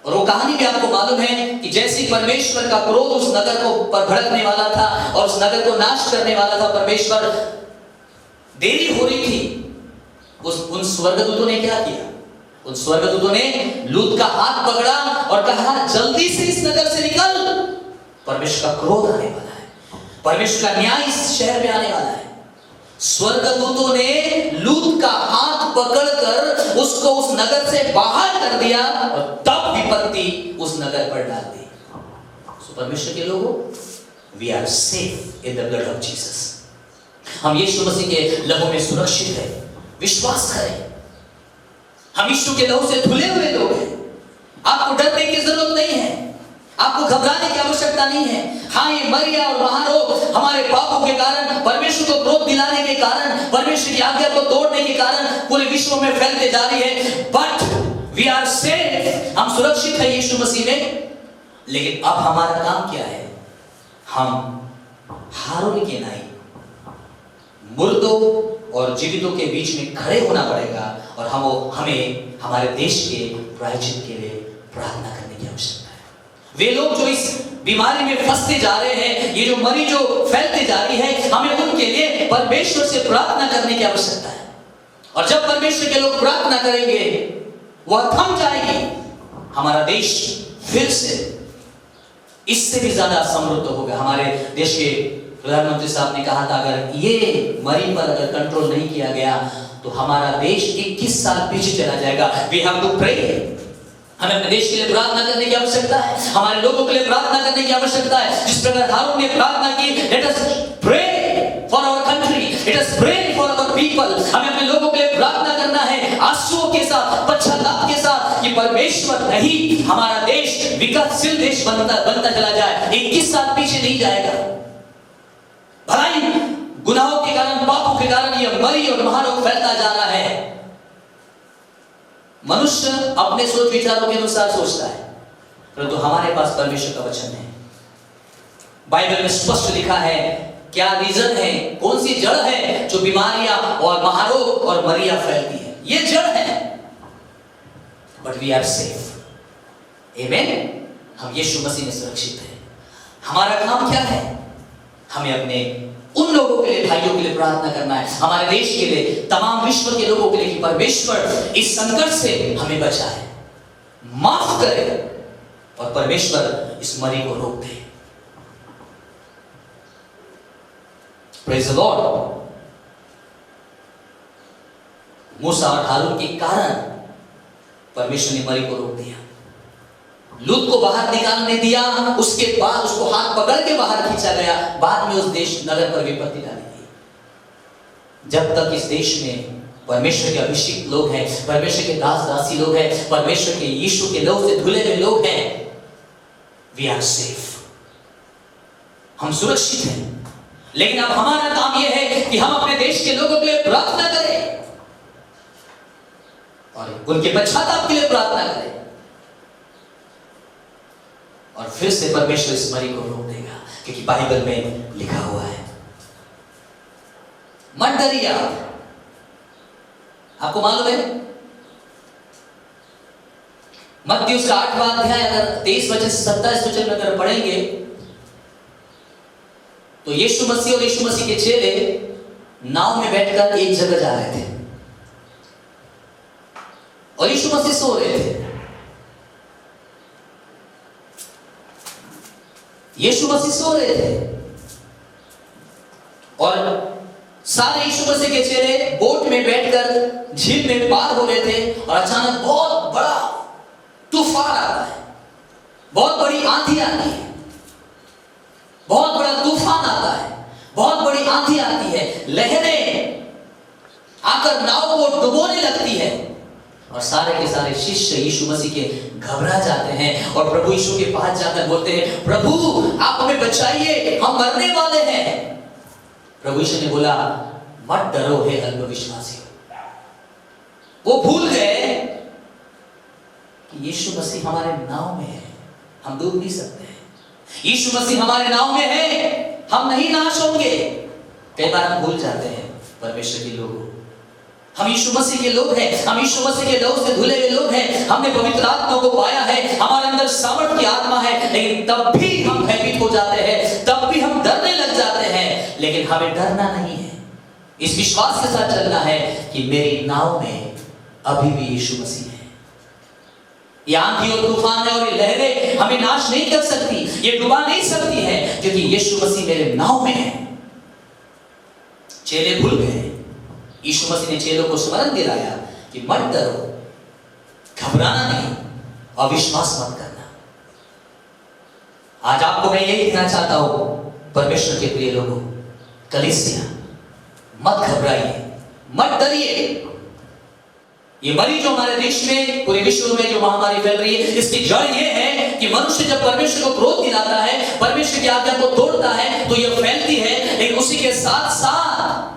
और वो कहानी भी आपको मालूम है कि जैसे परमेश्वर का क्रोध उस नगर को पर भड़कने वाला था और उस नगर को नाश करने वाला था, परमेश्वर देरी हो रही थी, उन स्वर्गदूतों ने क्या किया? उन स्वर्गदूतों ने लूत का हाथ पकड़ा और कहा जल्दी से इस नगर से निकल, परमेश्वर का क्रोध आने वाला है, परमेश्वर का न्याय इस शहर में आने वाला है। स्वर्गदूतों ने लूत का हाथ पकड़कर उसको उस नगर से बाहर कर दिया और तब विपत्ति उस नगर पर डाल दी। सो परमेश्वर के लोगों, we are safe in the blood of Jesus. हम यीशु मसीह के लहू में सुरक्षित है। विश्वास करें, हम यीशु के लहू से धुले हुए लोग हैं। आपको डरने की जरूरत नहीं है, आपको घबराने की आवश्यकता नहीं है। हाँ, ये मरिया और महारोग हमारे पापों के कारण, परमेश्वर को क्रोध दिलाने के कारण, परमेश्वर की आज्ञा को तोड़ने के कारण पूरे विश्व में फैलते जा रही है, बट वी आर सेफ। हम सुरक्षित हैं यीशु मसीह में। लेकिन अब हमारा काम क्या है? हम हारून के नाई मुर्दों और जीवितों के बीच में खड़े होना पड़ेगा और हमें हमारे देश के प्रायश्चित के लिए प्रार्थना करने की आवश्यकता है। वे लोग जो इस बीमारी में फंसते जा रहे हैं, ये जो मरीज जो फैलते जा रही है, हमें उनके लिए परमेश्वर से प्रार्थना करने की आवश्यकता है। और जब परमेश्वर के लोग प्रार्थना करेंगे, वह थम जाएगी, हमारा देश फिर से इससे भी ज्यादा समृद्ध होगा। हमारे देश के प्रधानमंत्री साहब ने कहा था अगर ये मरी पर अगर कंट्रोल नहीं किया गया तो हमारा देश 21 साल पीछे चला जाएगा। We have to pray. हमें अपने देश के लिए प्रार्थना करने की आवश्यकता है, हमारे लोगों के लिए प्रार्थना करने की आवश्यकता है। जिस प्रकार हारून ने प्रार्थना की, let us pray for our country, let us pray for our people. हमें अपने लोगों के लिए प्रार्थना करना है आंसुओं के साथ, पश्चाताप के साथ, कि परमेश्वर नहीं, हमारा देश विकासशील देश बनता चला जाए, 21 साल पीछे नहीं जाएगा। भलाई गुनाहों के कारण, पापों के कारण यह मरी और महारोग फैलता जा रहा है। मनुष्य अपने सोच विचारों के अनुसार सोचता है, परंतु हमारे पास परमेश्वर का वचन है। बाइबल में स्पष्ट लिखा है क्या रीजन है, कौन सी जड़ है जो बीमारियां और महारोग और मरिया फैलती है। ये जड़ है, बट वी आर सेफ। आमेन। हम यीशु मसीह में सुरक्षित हैं। हमारा काम क्या है? हमें अपने उन लोगों के लिए, भाइयों के लिए प्रार्थना करना है, हमारे देश के लिए, तमाम विश्व के लोगों के लिए, कि परमेश्वर इस संकट से हमें बचाए, माफ करे और परमेश्वर इस मरी को रोक दे। Praise the Lord. मूसा और हारून के कारण परमेश्वर ने मरी को रोक दिया, लूत को बाहर निकालने दिया, उसके बाद उसको हाथ पकड़ के बाहर खींचा गया। बाद में उस देश नगर पर विपत्ति डाली गई। जब तक इस देश में परमेश्वर के अभिषिक्त लोग हैं, परमेश्वर के दास दासी लोग हैं, परमेश्वर के यीशु के लहू से धुले हुए लोग हैं, वी आर सेफ। हम सुरक्षित हैं। लेकिन अब हमारा काम यह है कि हम अपने देश के लोगों के लिए प्रार्थना करें और उनके पश्चाताप के लिए प्रार्थना करें, और फिर से परमेश्वर इस मरी को रोक देगा, क्योंकि बाइबल में लिखा हुआ है मत डरिए। आपको मालूम है मत्ती उसका 8वां अध्याय अगर 23 वचन से 27 वचन में अगर पढ़ेंगे तो यीशु मसीह और यीशु मसीह के चेले नाव में बैठकर एक जगह जा रहे थे और यीशु मसीह सो रहे थे। यीशु मसीह सो रहे थे और सारे यीशु मसीह के चेले बोट में बैठकर झील में पार हो रहे थे और अचानक बहुत बड़ा तूफान आता है, बहुत बड़ी आंधी आती है, बहुत बड़ा तूफान आता है, बहुत बड़ी आंधी आती है, लहरें आकर नाव को डुबोने लगती है और सारे के सारे शिष्य यीशु मसीह के घबरा जाते हैं और प्रभु यीशु के पास जाकर बोलते हैं, प्रभु आप हमें बचाइए, हम मरने वाले हैं। प्रभु यीशु ने बोला, मत डरो हे अल्पविश्वासियों। वो भूल गए कि यीशु मसीह हमारे नाव में है, हम डूब नहीं सकते हैं। यीशु मसीह हमारे नाव में है, हम नहीं नाश होंगे। कई बार हम भूल जाते हैं परमेश्वर के लोग, हम यीशु मसीह के लोग हैं, हम यीशु मसीह के लहू से धुले हुए लोग हैं, हमने पवित्र आत्मा को पाया है, हमारे अंदर सामर्थ की आत्मा है, लेकिन तब भी हम भयभीत हो जाते हैं, तब भी हम डरने लग जाते हैं। लेकिन हमें डरना नहीं है, इस विश्वास के साथ चलना है कि मेरी नाव में अभी भी यीशु मसीह है। ये आंधी और तूफान है और ये लहरें हमें नाश नहीं कर सकती, ये डुबा नहीं सकती है, क्योंकि यीशु मसीह मेरे नाव में है। चेले भूल गए, यीशु मसीह ने चेलों को स्मरण दिलाया कि मत डरो, घबराना नहीं, अविश्वास मत करना। आज आपको मैं यही कहना चाहता हूं, परमेश्वर के प्रिय लोगों, कलीसिया, मत घबराइए, मत डरिए। ये मरी जो हमारे देश में, पूरे विश्व में जो महामारी फैल रही है, इसकी जड़ ये है कि मनुष्य जब परमेश्वर को क्रोध दिलाता है, परमेश्वर की आज्ञा को तोड़ता है, तो यह फैलती है। लेकिन उसी के साथ साथ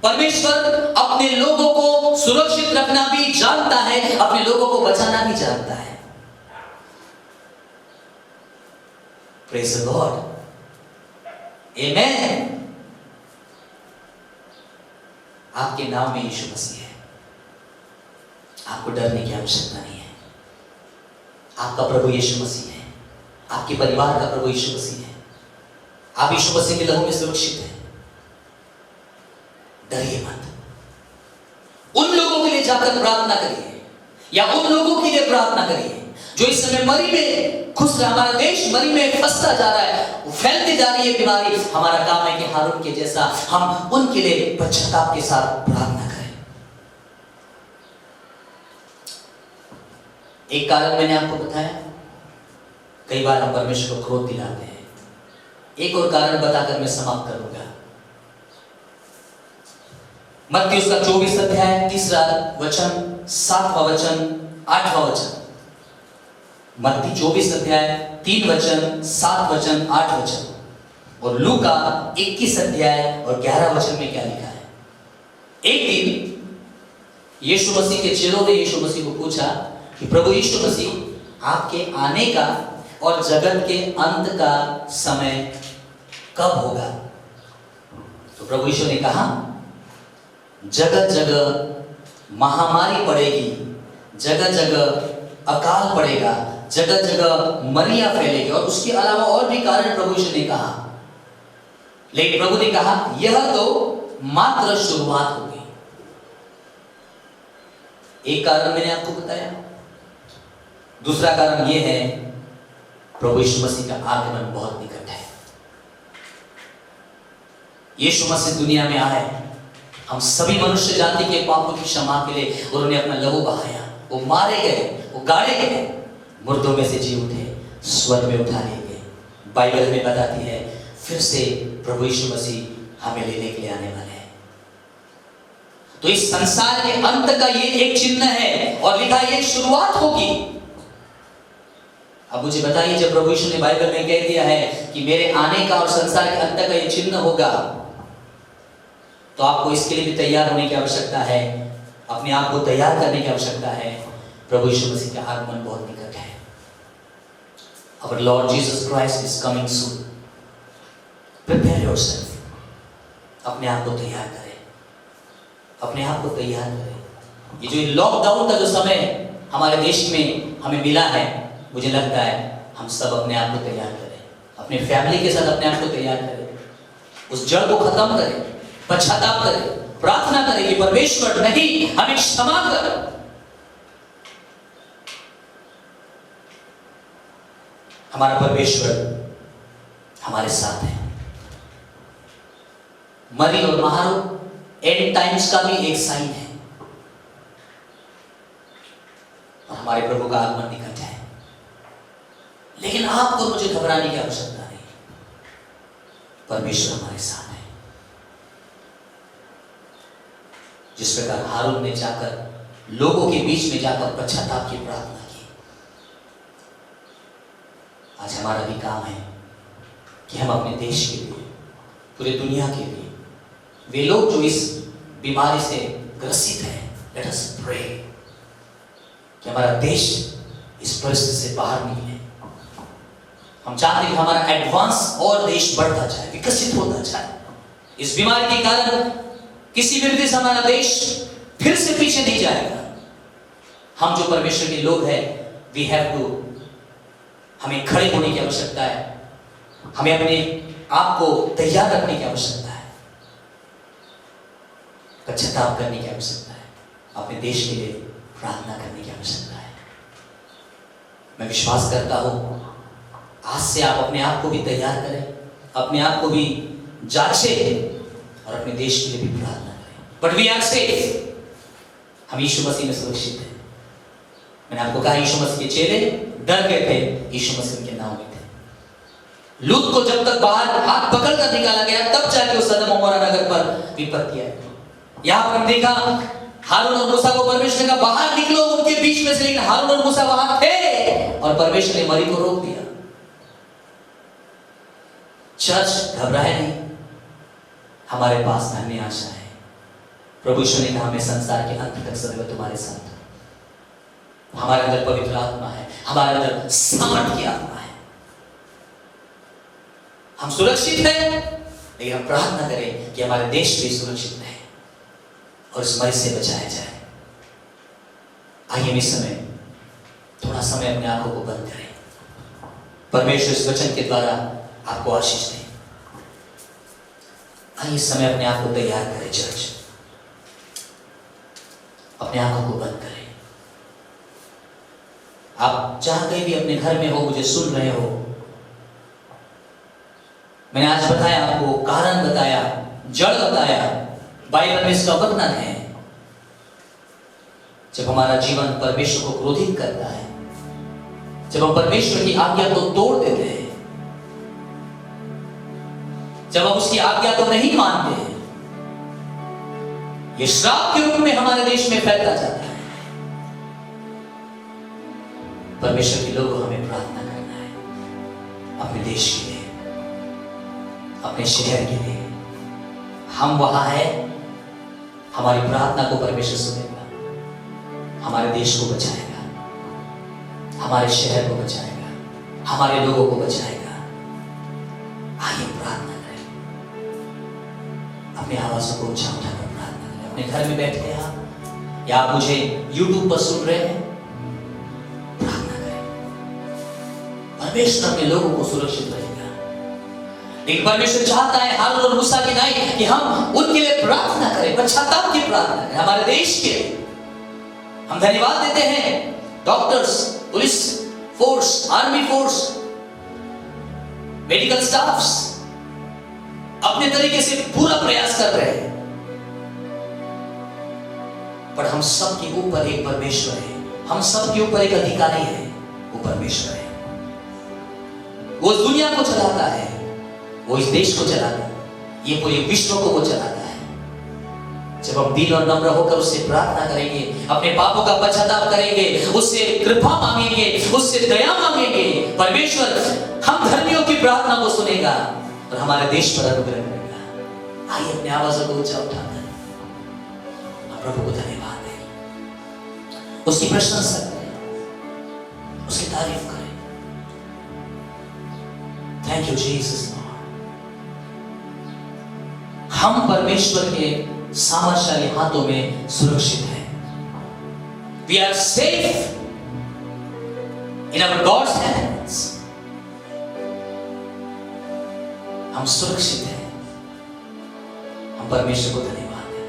परमेश्वर अपने लोगों को सुरक्षित रखना भी जानता है, अपने लोगों को बचाना भी जानता है। प्रेज़ द लॉर्ड, आमेन। आपके नाम में यीशु मसीह है, आपको डरने की आवश्यकता नहीं है। आपका प्रभु यीशु मसीह है, आपके परिवार का प्रभु यीशु मसीह है, आप यीशु मसीह के लहू में सुरक्षित हैं। डरिए मत। उन लोगों के लिए जाकर प्रार्थना करिए, या उन लोगों के लिए प्रार्थना करिए जो इस समय मरी में घुस रहा, हमारा देश मरी में फंसता जा रहा है, वो फैलती जा रही है बीमारी। हमारा काम है कि हारून के जैसा हम उनके लिए पश्चाताप के साथ प्रार्थना करें। एक कारण मैंने आपको बताया, कई बार हम परमेश्वर को क्रोध दिलाते हैं। एक और कारण बताकर मैं समाप्त करूंगा। मत्ती उसका 24 अध्याय 3 वचन, 7वां वचन, 8वां वचन। मत्ती 24 अध्याय 3 वचन, 7 वचन, 8 वचन। और लूका 21 अध्याय और 11 वचन में क्या लिखा है। एक दिन यीशु मसीह के चेलों ने यीशु मसीह को पूछा कि प्रभु यीशु मसीह, आपके आने का और जगत के अंत का समय कब होगा? तो प्रभु यीशु ने कहा, जगह जगह महामारी पड़ेगी, जगह जगह अकाल पड़ेगा, जगह जगह मरियां फैलेगी, और उसके अलावा और भी कारण प्रभु यीशु ने कहा। लेकिन प्रभु ने कहा, यह तो मात्र शुरुआत होगी। एक कारण मैंने आपको बताया, दूसरा कारण यह है, प्रभु यीशु मसीह का आगमन बहुत निकट है। यीशु मसीह दुनिया में आए, हम सभी मनुष्य जाति के पापों की क्षमा के लिए उन्होंने अपना लहू बहाया। वो मारे गए, वो गाड़े गए, मुर्दों में से जी उठे, स्वर्ग में उठा लिए गए। बाइबल में बताती है, फिर से प्रभु यीशु मसीह हमें लेने के लिए आने वाले हैं। तो इस संसार के अंत का ये एक चिन्ह है, और लिखा ये शुरुआत होगी। अब मुझे बताइए, जब प्रभु यीशु ने बाइबल में कह दिया है कि मेरे आने का और संसार के अंत का ये चिन्ह होगा, तो आपको इसके लिए भी तैयार होने की आवश्यकता है, अपने आप को तैयार करने की आवश्यकता है। प्रभु यीशु मसीह का आगमन बहुत निकट है। Our Lord Jesus Christ is coming soon. Prepare yourself. अपने आप को तैयार करें, अपने आप को तैयार करें। ये जो लॉकडाउन का जो समय हमारे देश में हमें मिला है, मुझे लगता है हम सब अपने आप को तैयार करें, अपने फैमिली के साथ अपने आप को तैयार करें, उस जड़ को खत्म करें, पश्चाताप करें, प्रार्थना करें कि परमेश्वर नहीं, हमें क्षमा कर। हमारा परमेश्वर हमारे साथ है। मरी और महारो एंड टाइम्स का भी एक साइन है, और हमारे प्रभु का आगमन निकट है। लेकिन आपको मुझे घबराने की आवश्यकता नहीं, परमेश्वर हमारे साथ है। जिस प्रकार हारून ने जाकर लोगों के बीच में जाकर पश्चाताप की प्रार्थना की, आज हमारा भी काम है कि हम अपने देश के लिए, पूरे दुनिया के लिए, वे लोग जो इस बीमारी से ग्रसित हैं, लेट अस प्रे कि हमारा देश इस परिस्थिति से बाहर निकले। हम चाहते हैं कि हमारा एडवांस और देश बढ़ता जाए, विकसित होता जाए। इस बीमारी के कारण किसी भी रीति से हमारा देश फिर से पीछे नहीं जाएगा। हम जो परमेश्वर के लोग हैं, वी हैव टू, हमें खड़े होने की आवश्यकता है, हमें अपने आप को तैयार रखने की आवश्यकता है, पश्चाताप करने की आवश्यकता है, अपने देश के लिए प्रार्थना करने की आवश्यकता है। मैं विश्वास करता हूं आज से आप अपने आप को भी तैयार करें, अपने आप को भी जांचें और अपने देश के लिए भी प्रार्थना करें। बट वी आर सेफ, हम यीशु मसीह में सुरक्षित हैं। मैंने आपको कहा यीशु मसीह के चेले डर गए थे, यीशु मसीह के नाम में थे। लूत को जब तक बाहर हाथ पकड़कर निकाला गया, तब जाके उस सदम अमोरा नगर पर विपत्ति आई। यहां पर हम देखा हारून और मूसा को परमेश्वर ने कहा बाहर निकलो उनके बीच में से, लेकिन हारून और मूसा वहां थे और परमेश्वर ने मरी को रोक दिया। चर्च घबराए नहीं, हमारे पास धन्य आशा है। प्रभु यीशु ने कहा मैं संसार के अंत तक सदैव तुम्हारे साथ हूं। हमारे अंदर पवित्र आत्मा है, हमारे अंदर सामर्थ की आत्मा है, हम सुरक्षित हैं। लेकिन हम प्रार्थना करें कि हमारे देश भी सुरक्षित रहे और इस मरी से बचाया जाए। आइए इस समय थोड़ा समय अपने आंखों को बंद करें, परमेश्वर इस वचन के द्वारा आपको आशीष दे। आइए इस समय अपने आप को तैयार करें। चर्च अपने आंखों को बंद करें। आप जहां कहीं भी अपने घर में हो, मुझे सुन रहे हो, मैंने आज बताया आपको, कारण बताया, जड़ बताया, बाइबल में इसका वर्णन है। जब हमारा जीवन परमेश्वर को क्रोधित करता है, जब हम परमेश्वर की आज्ञा को तोड़ देते हैं, जब हम उसकी आज्ञा को नहीं मानते हैं, ये श्राप के रूप में हमारे देश में फैलता जाता है। परमेश्वर के लोगों हमें प्रार्थना करना है अपने देश के लिए, अपने शहर के लिए। हम वहां हैं, हमारी प्रार्थना को परमेश्वर सुनेगा, हमारे देश को बचाएगा, हमारे शहर को बचाएगा, हमारे लोगों को बचाएगा। आइए प्रार्थना करें, अपनी आवाज़ों को ऊंचा उठाकर प्रार्थना करें। अपने घर में बैठे हैं आप, या आप मुझे YouTube पर सुन रहे हैं, प्रार्थना करें। परमेश्वर अपने लोगों को सुरक्षित रखेगा। लेकिन परमेश्वर चाहता है हारून और मूसा की नाई कि हम उनके लिए प्रार्थना करें, पश्चाताप की प्रार्थना करें, हमारे देश के लिए। हम धन्यवाद देते हैं doctors, police force, army force, medical staffs अपने तरीके से पूरा प्रयास कर रहे हैं, पर हम सब के ऊपर एक परमेश्वर है, हम सब के ऊपर एक अधिकारी है, वो परमेश्वर है। वो इस दुनिया को चलाता है, वो इस देश को चलाता है, ये पूरे विश्व को वो चलाता है। जब हम दिल और नम्र होकर उससे प्रार्थना करेंगे, अपने पापों का पश्चाताप करेंगे, उससे कृपा मांगेंगे, उससे दया मांगेंगे, परमेश्वर हम धर्मियों की प्रार्थना को सुनेगा और हमारे देश पर अनुग्रह करेगा। आइए अपनी आवाज़ों को ऊंचा उठाकर प्रभु को धन्यवाद दें, उसकी प्रशंसा करें, उसकी तारीफ करें। Thank you Jesus Lord. हम परमेश्वर के सामर्थशाली हाथों में सुरक्षित हैं। We are safe in our God's hands. हम सुरक्षित हैं। हम परमेश्वर को धन्यवाद दें।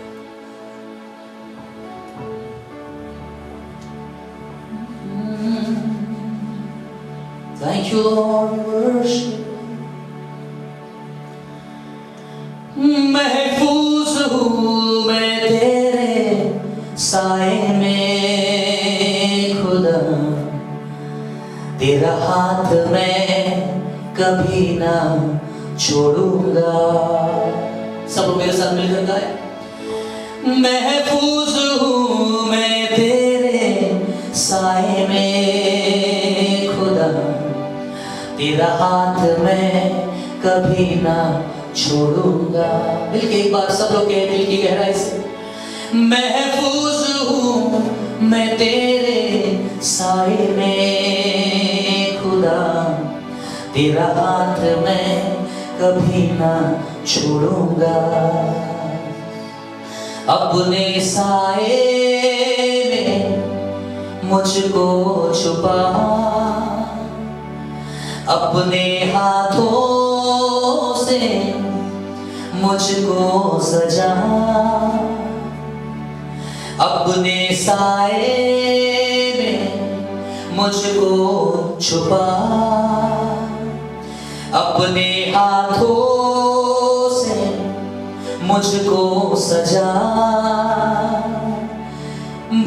Thank you Lord, worship. हाथ मैं कभी ना छोड़ूंगा। सब लोग मेरे साथ मिलकर गाए। महफूज हूँ मैं तेरे साए में खुदा, तेरा हाथ मैं कभी ना छोड़ूंगा। मिलके एक बार सब लोग कहे दिल की गहराई से, महफूज हूँ मैं तेरे साए में खुदा, तेरा हाथ मैं कभी ना छोड़ूंगा। अपने साए में मुझको छुपा, अपने हाथों से मुझको सजा, अपने साए में मुझको छुपा, अपने हाथों से मुझको सजा,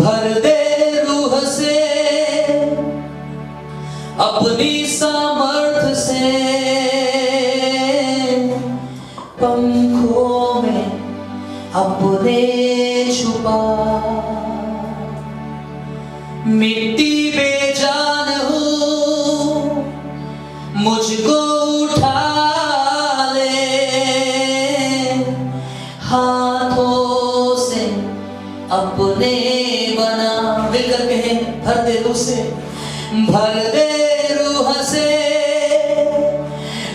भर दे रूह से अपनी सामर्थ से, पंखों में अपने छुपा। मिट्टी बेजान हूँ मुझको उठा ले, हाथों से अपने बना। मिलकर कहे, भर दे रूह से, भर दे रूह से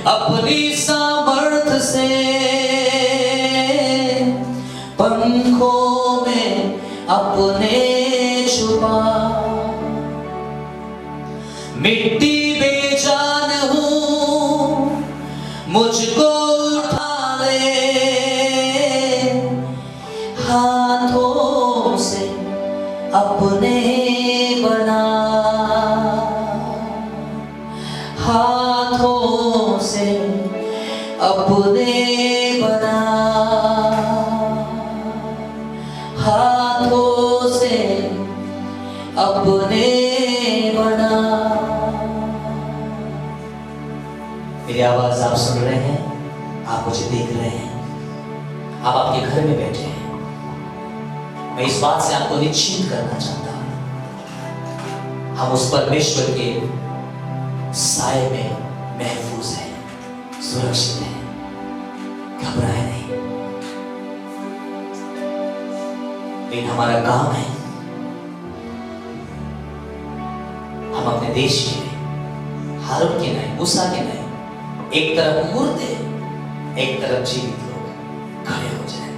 अपनी सामर्थ से, पंखों में अपने छुपा। मिट्टी बेजान हूँ मुझको उठा ले, हाथों से अपने बना, हाथों से अपने बना, हाथों से अपने बना। मेरी आवाज आप सुन रहे हैं, आप मुझे देख रहे हैं, आप आपके घर में बैठे हैं। मैं इस बात से आपको निश्चित करना चाहता हूं, हम उस परमेश्वर के साए में महफूज हैं, सुरक्षित हैं, घबराए नहीं। लेकिन हमारा काम है, हम अपने देश के लिए हारून के नहीं, मूसा के नहीं, एक तरफ मुर्दे एक तरफ जीवित लोग खड़े हो जाए।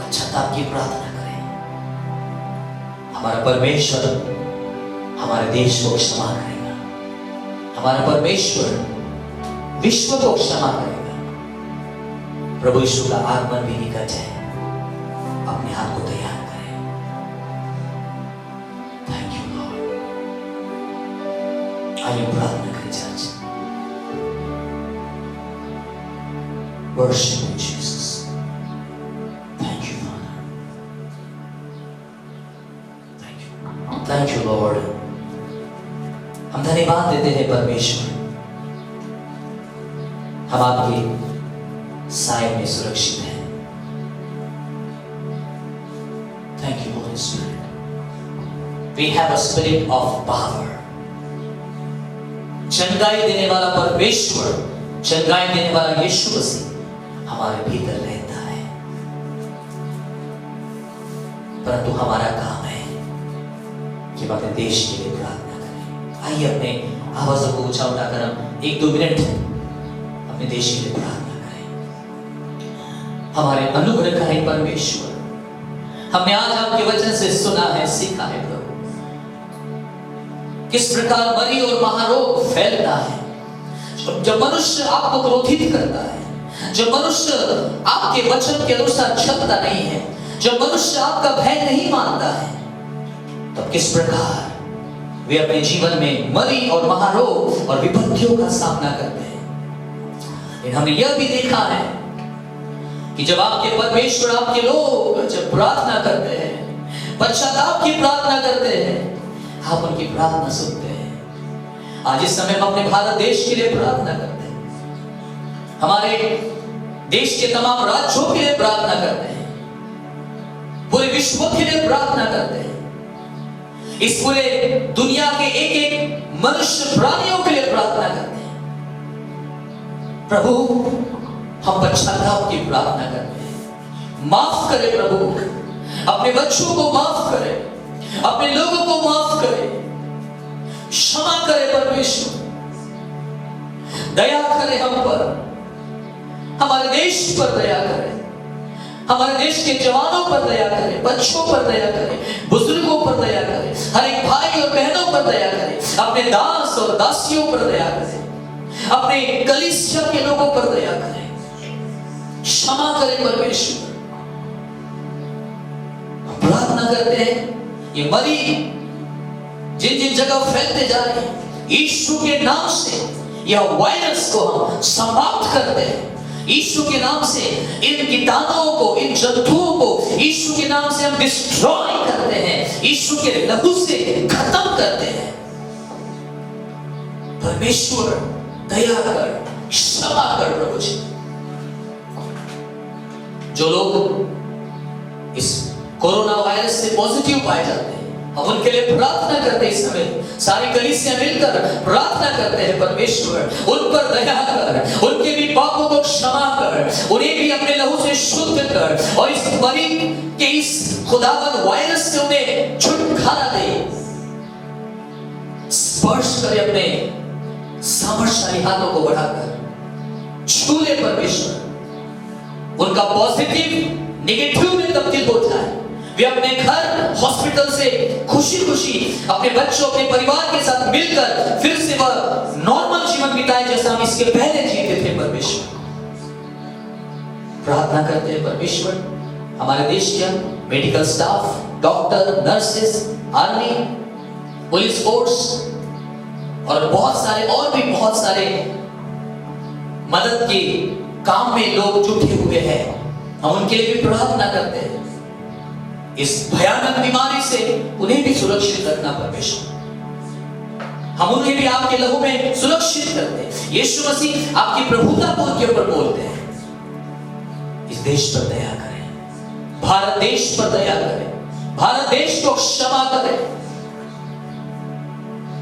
अच्छा आपकी प्रार्थना करें, हमारा परमेश्वर हमारे देश को क्षमा करेगा, हमारा परमेश्वर विश्व को क्षमा करेगा। प्रभु यीशु का आगमन भी निकट है, अपने हाथ को तैयार करें। Thank you Lord. आइए प्रार्थना करें church. Worship you, Jesus. Thank you, Father. Thank you. Thank you, Lord. हम धन्यवाद देते हैं परमेश्वर, हम आपके साए में सुरक्षित हैं। Thank you, Holy Spirit. We have a spirit of power. चंगाई देने वाला परमेश्वर, चंगाई देने वाला यीशु मसीह हमारे भीतर रहता है। परंतु हमारा काम है कि हम अपने देश के लिए प्रार्थना करें। आइए अपने आवाज़ों को ऊंचा उठाकर हम 1-2 मिनट अपने देश के लिए प्रार्थना करें। हमारे अनुग्रहकारी परमेश्वर, हमने आज आपके वचन से सुना है, सीखा है प्रभु, किस प्रकार मरी और महारोग फैलता है। जब मनुष्य आपको क्रोधित करता है, जब मनुष्य आपके वचन के अनुसार चलता नहीं है, जब मनुष्य आपका भय नहीं मानता है, तब किस प्रकार वे अपने जीवन में मरी और महारोग और विपत्तियों का सामना करते हैं। लेकिन हमने यह भी देखा है कि जब आपके परमेश्वर, आपके लोग जब प्रार्थना करते हैं, पश्चाताप की प्रार्थना करते हैं, आप उनकी प्रार्थना सुनते हैं। आज इस समय हम अपने भारत देश के लिए प्रार्थना करते हैं, हमारे देश के तमाम राज्यों के लिए प्रार्थना करते हैं, पूरे विश्व के लिए प्रार्थना करते हैं, इस पूरे दुनिया के एक एक मनुष्य प्राणियों के लिए प्रार्थना करते हैं। प्रभु, हम पश्चाताप की प्रार्थना करते हैं, माफ करे प्रभु, अपने बच्चों को माफ करे, अपने लोगों को माफ करे, क्षमा करे परमेश्वर, दया करे हम पर, हमारे देश पर दया करे, हमारे देश के जवानों पर दया करे, बच्चों पर दया करे, बुजुर्गों पर दया करे, हर एक भाई और बहनों पर दया करे, अपने दास और दासियों पर दया करे, अपने कलीसिया के लोगों पर दया करे, क्षमा करे परमेश्वर। प्रार्थना करते हैं ये मरी जिन जिन जगह फैलते जा रहे हैं, यीशु के नाम से यह वायरस को हम समाप्त करते हैं, यीशु के नाम से इन कीटाणुओं को, इन जंतुओं को यीशु के नाम से हम डिस्ट्रॉय करते हैं, यीशु के लहू से खत्म करते हैं। परमेश्वर दया कर, क्षमा कर प्रभु जी। जो लोग इस कोरोना वायरस से पॉजिटिव पाए जाते हैं, हम उनके लिए प्रार्थना करते हैं। इस समय सारी कलीसियां मिलकर प्रार्थना करते हैं, परमेश्वर उन पर दया कर, उनके भी पापों को क्षमा कर, उन्हें भी अपने लहू से शुद्ध कर, और इस मरीज के इस खुदावंद वायरस से उन्हें छुटकारा दे। स्पर्श करे अपने सामर्थ्यशाली हाथों को बढ़ाकर, छू ले परमेश्वर, उनका पॉजिटिव नेगेटिव में तब्दील हो जाए, वे अपने घर हॉस्पिटल से खुशी खुशी अपने बच्चों, अपने परिवार के साथ मिलकर फिर से वह नॉर्मल जीवन बिताए जैसा हम इसके पहले जीते थे। परमेश्वर प्रार्थना करते हैं परमेश्वर, हमारे देश के medical staff, doctor, nurses, army, police force और बहुत सारे मदद के काम में लोग जुटे हुए हैं, हम उनके लिए भी प्रार्थना करते हैं। इस भयानक बीमारी से उन्हें भी सुरक्षित रखना परमेश्वर, हम उन्हें भी आपके लहू में सुरक्षित करते हैं। यीशु मसीह आपकी प्रभुता को उनके ऊपर बोलते हैं। इस देश पर दया करें, भारत देश पर दया करें, भारत देश को क्षमा करें।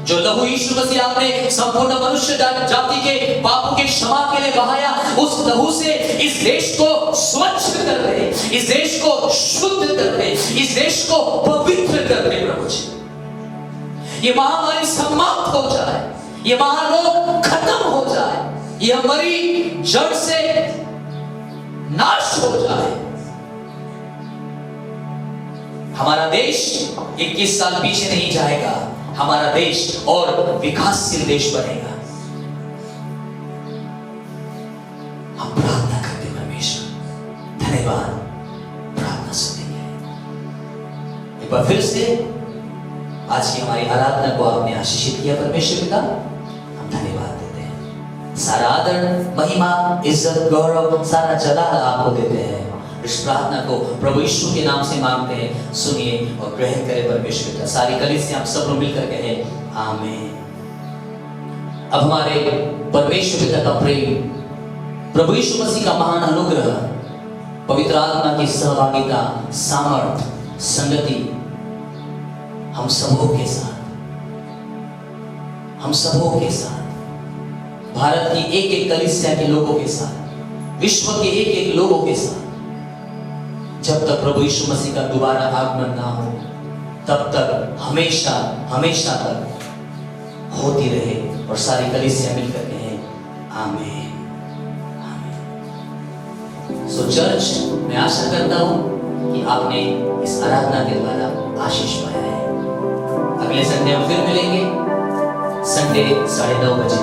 जो लहू यीशु मसीह आपने संपूर्ण मनुष्य जाति के पापों के क्षमा के लिए बहाया, उस लहू से इस देश को स्वच्छ कर दे, इस देश को शुद्ध कर दे, इस देश को पवित्र कर दे प्रभु जी। ये महामारी समाप्त हो जाए, ये महारोग खत्म हो जाए, ये हमारी जड़ से नाश हो जाए। हमारा देश 21 साल पीछे नहीं जाएगा, हमारा देश और विकासशील देश बनेगा। हम प्रार्थना करते परमेश्वर, धन्यवाद, प्रार्थना सुनेंगे। एक बार फिर से आज की हमारी आराधना को आपने आशीषित किया परमेश्वर पिता, हम धन्यवाद देते हैं। सारा आदर, महिमा, इज्जत, गौरव, सारा जलाल आपको देते हैं। इस प्रार्थना को प्रभु यीशु के नाम से मांगते हैं, सुनिए और ग्रहण करें परमेश्वर। सारी कलीसियां हम सब लोग मिलकर कहें आमीन। अब हमारे परमेश्वर पिता का प्रेम, प्रभु यीशु मसीह का महान अनुग्रह, पवित्र आत्मा की सहभागिता, सामर्थ, संगति हम सबों के साथ, भारत की एक एक कलीसिया के लोगों के साथ, विश्व के एक एक लोगों के साथ, जब तक प्रभु यीशु मसीह का दोबारा आगमन ना हो, तब तक हमेशा हमेशा तक होती रहे। और सारी कलीसिया मिलकर कहें आमीन, आमीन। सो चर्च, मैं आशा करता हूं कि आपने इस आराधना के द्वारा आशीष पाया है। अगले संडे हम फिर मिलेंगे, संडे 9:30 बजे।